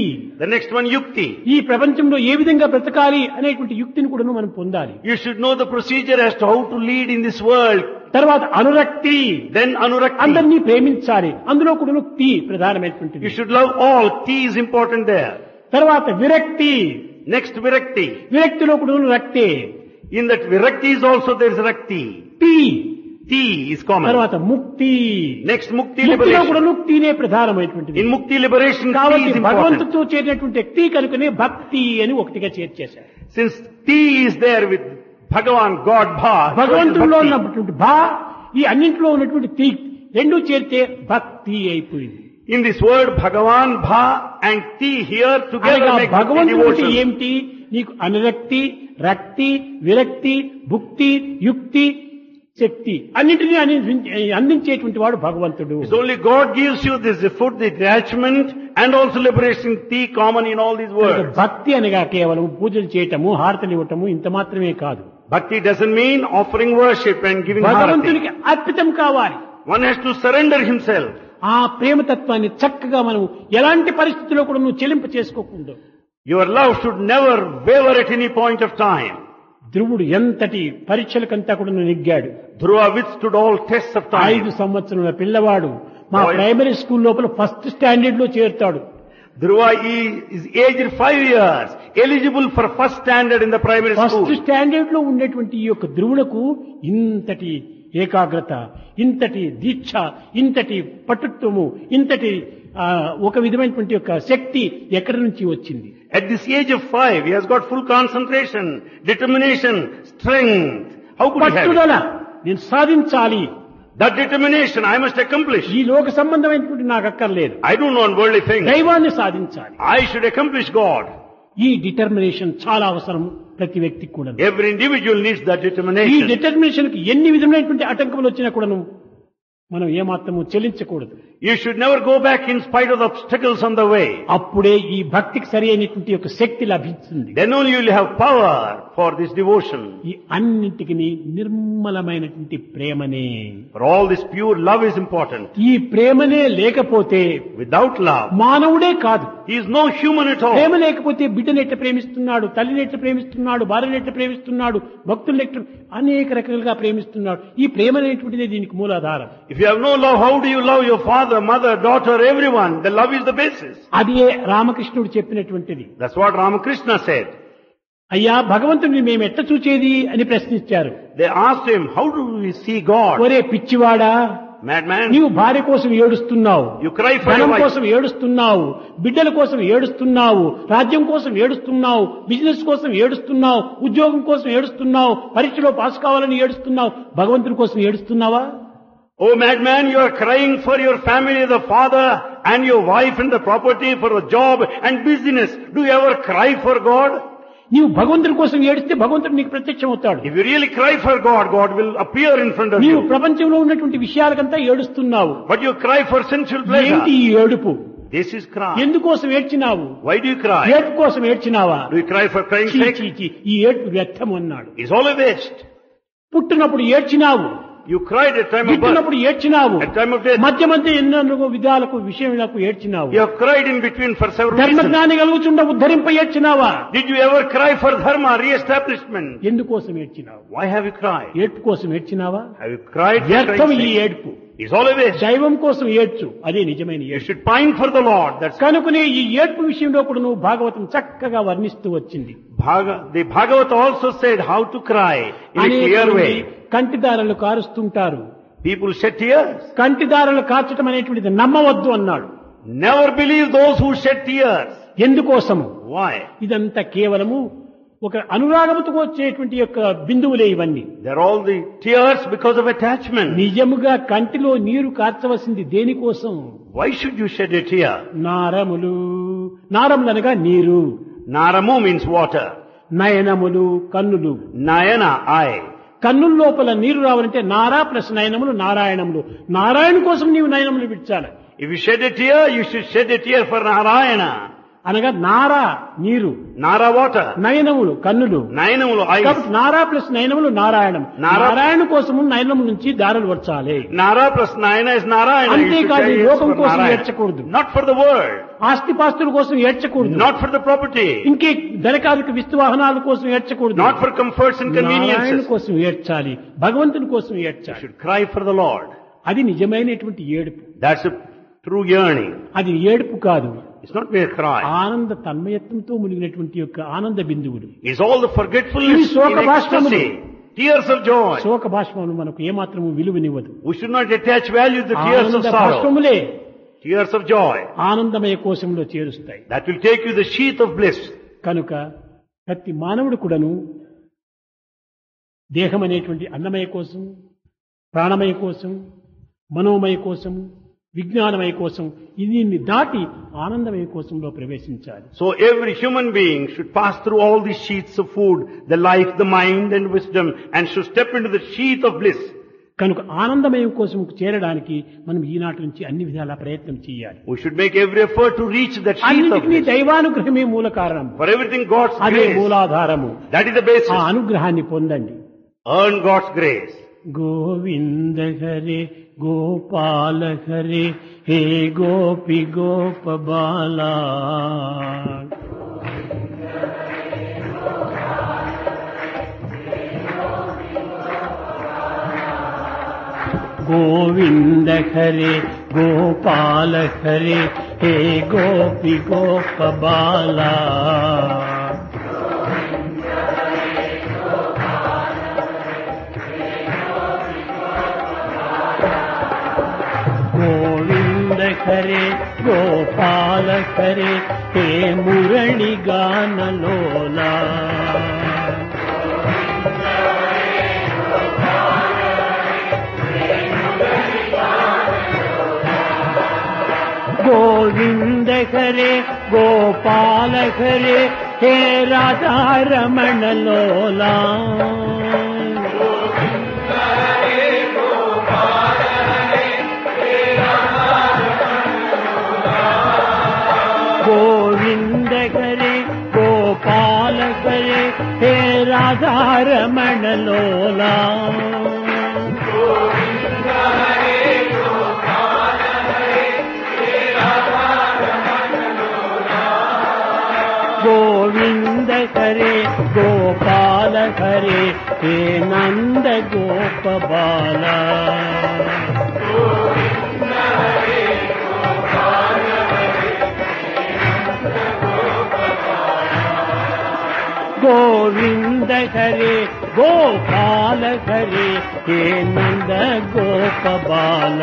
The next one, yukti. ఈ ప్రపంచంలో ఏ విధంగా బ్రతకాలి అనేటువంటి యుక్తిని కూడా మనం పొందాలి. You should know the procedure as to how to lead in this world. తర్వాత అనురక్తి, Then anurakti. అందరినీ ప్రేమించాలి, అందులో కూడా తీ You ప్రధానమైనటువంటిది. should love all. Tea is important there. తర్వాత విరక్తి, Next virakti. విరక్తిలో కూడా రక్తే. In that virakti is also there is rakti. తీ. Tea is common. తర్వాత ముక్తి. Next mukti ముక్తిలో కూడా liberation. తీనే ప్రధానమైనటువంటిది. In mukti liberation, tea కాబట్టి is important. భగవంతుడితో చేరినటువంటి తీ కనుకనే భక్తి అని ఒకటిగా చేర్చేశారు. Since tea is there with Bhagavan, God, Bha, so it is భగవంతుడిలో bhakti. ఉన్నటువంటి భా, ఈ అన్నింటిలో ఉన్నటువంటి తీ రెండు చేరితే భక్తి అయిపోయింది. In this word, Bhagavan, Bha and tea here together అనగా make bhakti భగవంతుడి devotion. ఏమిటి? నీకు అనురక్తి, రక్తి, విరక్తి, భుక్తి, యుక్తి, శక్తి అన్నింటినీ అందించేటువంటి వాడు భగవంతుడు. It's only God gives you this, the food, the attachment and also liberation, tea common in all these words. భక్తి అనగా కేవలం పూజలు చేయటము, హారతలు ఇవ్వటము ఇంత మాత్రమే కాదు. Bhakti doesn't mean offering worship and giving harati. భగవంతునికి అర్పితం కావాలి. One has to surrender himself. ఆ ప్రేమతత్వాన్ని చక్కగా మనం ఎలాంటి పరిస్థితుల్లో కూడా నువ్వు చెలింప చేసుకోకుండా. Your love should never waver at any point of time. ధ్రువుడు ఎంతటి పరీక్షలకంతా కూడా నెగ్గాడు. Dhruva withstood all tests of 5 time. సంవత్సరాల పిల్లవాడు మా Boy. ప్రైమరీ స్కూల్ లోపల ఫస్ట్ స్టాండర్డ్ లో చేరుతాడు. Dhruva is aged 5 years, eligible for first standard in the primary first school. Standard లో ఉండేటువంటి ఈ యొక్క ధ్రువులకు ఇంతటి ఏకాగ్రత, ఇంతటి దీక్ష, ఇంతటి పటుత్వము, ఇంతటి ఒక విధమైనటువంటి యొక్క శక్తి ఎక్కడి నుంచి వచ్చింది? At this age of 5, he has got full concentration, determination, strength. How could he have it? పట్టుదల, నేను సాధించాలి, That determination I must accomplish. ఈ లోక సంబంధమైనటువంటి నాకు అక్కర్లేదు, I don't want worldly things. దైవాన్ని సాధించాలి. I should accomplish God. ఈ డిటర్మినేషన్ చాలా అవసరం ప్రతి వ్యక్తికి కూడా. Every individual needs that ఈ determination. డిటర్మినేషన్ కి ఎన్ని విధమైనటువంటి ఆటంకములు వచ్చినా కూడాను మనం ఏమాత్రము చెల్లించకూడదు. You should never go back in spite of the obstacles on the way. అప్పుడే ఈ భక్తికి సరి అయినటువంటి యొక్క శక్తి లభిస్తుంది. Then only you will have power for this devotion. ఈ అన్నింటికి నిర్మలమైనటువంటి ప్రేమనే. For all this pure love is important. ఈ ప్రేమనే లేకపోతే Without love, మానవుడే కాదు. he is no human at all. ప్రేమ లేకపోతే బిడ్డను ఎట్లా ప్రేమిస్తున్నాడు, తల్లిని ఎట్లా ప్రేమిస్తున్నాడు, భార్యను ఎట్లా ప్రేమిస్తున్నాడు, భక్తులను ఎట్లా అనేక రకాలుగా ప్రేమిస్తున్నాడు. ఈ ప్రేమ అనేటువంటిదే దీనికి మూలాధారం. If you have no love, how do you love your father, mother, daughter, everyone? The love is the basis. అదే రామకృష్ణుడు చెప్పినటువంటిది. That's what Ramakrishna said. అయ్యా భగవంతుడిని మేము ఎట్లా చూచేది అని ప్రశ్నించారు. They asked him, how do we see God? ఒరే పిచ్చివాడా, Madman, నీవు భార్య కోసం ఏడుస్తున్నావు, you cry for your ధనం wife. కోసం ఏడుస్తున్నావు, బిడ్డల కోసం ఏడుస్తున్నావు, రాజ్యం కోసం ఏడుస్తున్నావు, బిజినెస్ కోసం ఏడుస్తున్నావు, ఉద్యోగం కోసం ఏడుస్తున్నావు, పరీక్షలో పాస్ కావాలని ఏడుస్తున్నావు, భగవంతుడి కోసం ఏడుస్తున్నావా? Oh madman, you are crying for your family, the father and your wife and the property, for the job and business. Do you ever cry for God? నీవు భగవంతుడి కోసం ఏడిస్తే భగవంతుడు నీకు ప్రత్యక్షం అవుతాడు. If you really cry for God, God will appear in front of నీవు you. ప్రపంచంలో ఉన్నటువంటి విషయాలకంతా ఏడుస్తున్నావు. But you cry for sensual ఏంటి pleasure. ఈ ఏడుపు? This is cry. ఎందుకోసం ఏడ్చినావు? Why do you cry? ఏడుపు కోసం ఏడ్చినావా? Do you cry for crying చీ, sake? చీ, చీ, ఈ ఏడుపు వ్యర్థం అన్నాడు. It's all a waste. పుట్టినప్పుడు ఏడ్చినావు, You cried at time of birth, గిట్టినప్పుడు ఏడ్చినావు, at time of death. మధ్య మధ్య ఎన్నో విధాలకు విషయములకు ఏడ్చినావు. You have cried in between for several reasons. ధర్మజ్ఞాని కలుగుచుండ ఉద్ధరింప ఏడ్చినావా? Did you ever cry for dharma, re-establishment? ఎందుకోసం ఏడ్చినావు? Why have you cried? ఏడ్పు కోసం ఏడ్చినావా? Have you cried for వ్యర్థం crying ఈ sake? ఏడ్పు. It's all a waste. దైవం కోసం ఏడ్చు, అదే నిజమైన You ఏడ్పు. should pine for the Lord. That's కనుకనే ఈ ఏడ్పు విషయంలో కూడా నువ్వు భాగవతం చక్కగా వర్ణిస్తూ వచ్చింది. The Bhagavata also said how to cry in a clear అనేక way. కంటిదారలు కారుస్తుంటారు. People shed tears. కంటిదారలు కార్చటం అనేటువంటిది నమ్మవద్దు అన్నాడు. Never believe those who shed tears. ఎందుకోసము? Why? ఇదంతా కేవలము ఒక అనురాగముతో వచ్చేటువంటి యొక్క బిందువులే ఇవన్నీ. They're all the tears because of attachment. నిజముగా కంటిలో నీరు కార్చవలసింది దేనికోసం? Why should you shed a tear? నారములు, నారములు అనగా నీరు, Naramu means water. నయనములు కన్నులు. Nayana, eye. కన్నుల లోపల నీరు రావాలంటే నారా ప్లస్ నయనములు నారాయణములు. నారాయణ కోసం నీవు నయనములు విడిచాలి. If you shed a tear, you should shed a tear for Narayana. అనగా నారా నీరు, Nara, water. నయనములు కన్నులు. Nayanamulu, eyes. కాబట్టి నారా ప్లస్ నయనములు నారాయణం. నారాయణ కోసము నయనము నుంచి దారులు వర్చాలి. Nara plus Nayana is Narayana. You should అంతేకాదు say yes లోకం for కోసం Narayana. ఏడ్చకూడదు, Not for the world. ఆస్తిపాస్తుల కోసం ఏడ్చకూడదు, Not for the property. ఇంకే ధనకాలిక విస్తువాహనాల కోసం ఏడ్చకూడదు. Not for comforts and Narayana conveniences. కోసం ఏడ్చాలి, భగవంతుని కోసం You ఏడ్చాలి. should cry for the Lord. అది నిజమైనటువంటి ఏడుపు. That's a true yearning. అది ఏడుపు కాదు, It's not mere cry. ఆనంద తన్మయత్వంతో మునిగినటువంటి యొక్క ఆనంద బిందువులు. It's all the forgetfulness ఇవి శోక in భాష్పములు. ecstasy. Tears of joy. శోక భాష్పములు మనకు ఏమాత్రము విలువనివ్వదు. We should not attach value to the tears of ఆనంద sorrow. భాష్పములే Tears of joy. ఆనందమయ కోశంలో చేరుస్తాయి. That will take you the sheath of bliss. కనుక ప్రతి మానవుడు కూడాను దేహం అనేటువంటి అన్నమయ కోసం, ప్రాణమయ కోసం, మనోమయ కోసం, విజ్ఞానమయ కోసం దీన్ని దాటి ఆనందమయ కోసంలో ప్రవేశించాలి. So every human being should pass through all these sheaths of food, the life, the mind and wisdom, and should step into the sheath of bliss. కనుక ఆనందమయం కోసం చేరడానికి మనం ఈనాటి నుంచి అన్ని విధాల ప్రయత్నం చేయాలి. We should make every effort to reach that sheath of అన్నిటికీ bliss. దైవానుగ్రహమే మూల కారణం, For everything God's అదే grace. మూలాధారము. That is the basis. ఆ అనుగ్రహాన్ని పొందండి. Earn God's grace. Govinda Hare Gopala Hare హే గోపి గోప బాలా. గోవింద హరే గోపాల హరే హే గోపి గోపబాల గోవింద హరే గోపాల హరే హే మురళి గానలోలా గోవింద హరే గోపాల హరే హే రాధారమణ లోలా గోవింద హరే గోపాల హరే హే రాధారమణ లోలా గోవింద హరే గోపాల హరే హే నంద గోపబాల గోవింద హరే గోపాల హరే హే నంద గోపబాల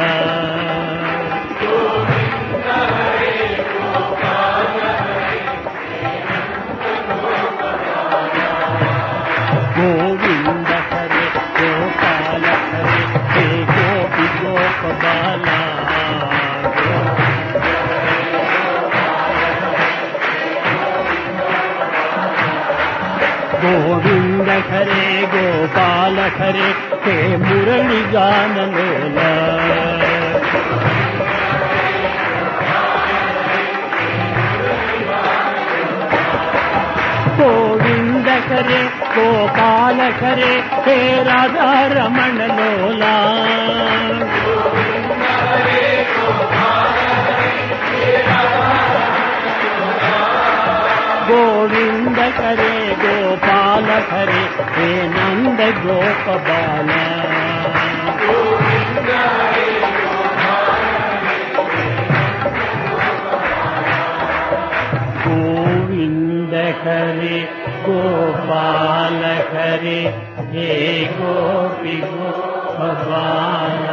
గోవింద హరే గోపాల హరే హే గోపి గోపబాల గోవింద హరే గోపాల హరే హే మురళి గానలోలా గోవింద హరే గోపాల హరే హే రాధారమణ లోలా గోవింద హరే గోపాల హరే హే నంద గోపబాల గోవింద హరే గోపాల హరే హే గోపి గోపబాల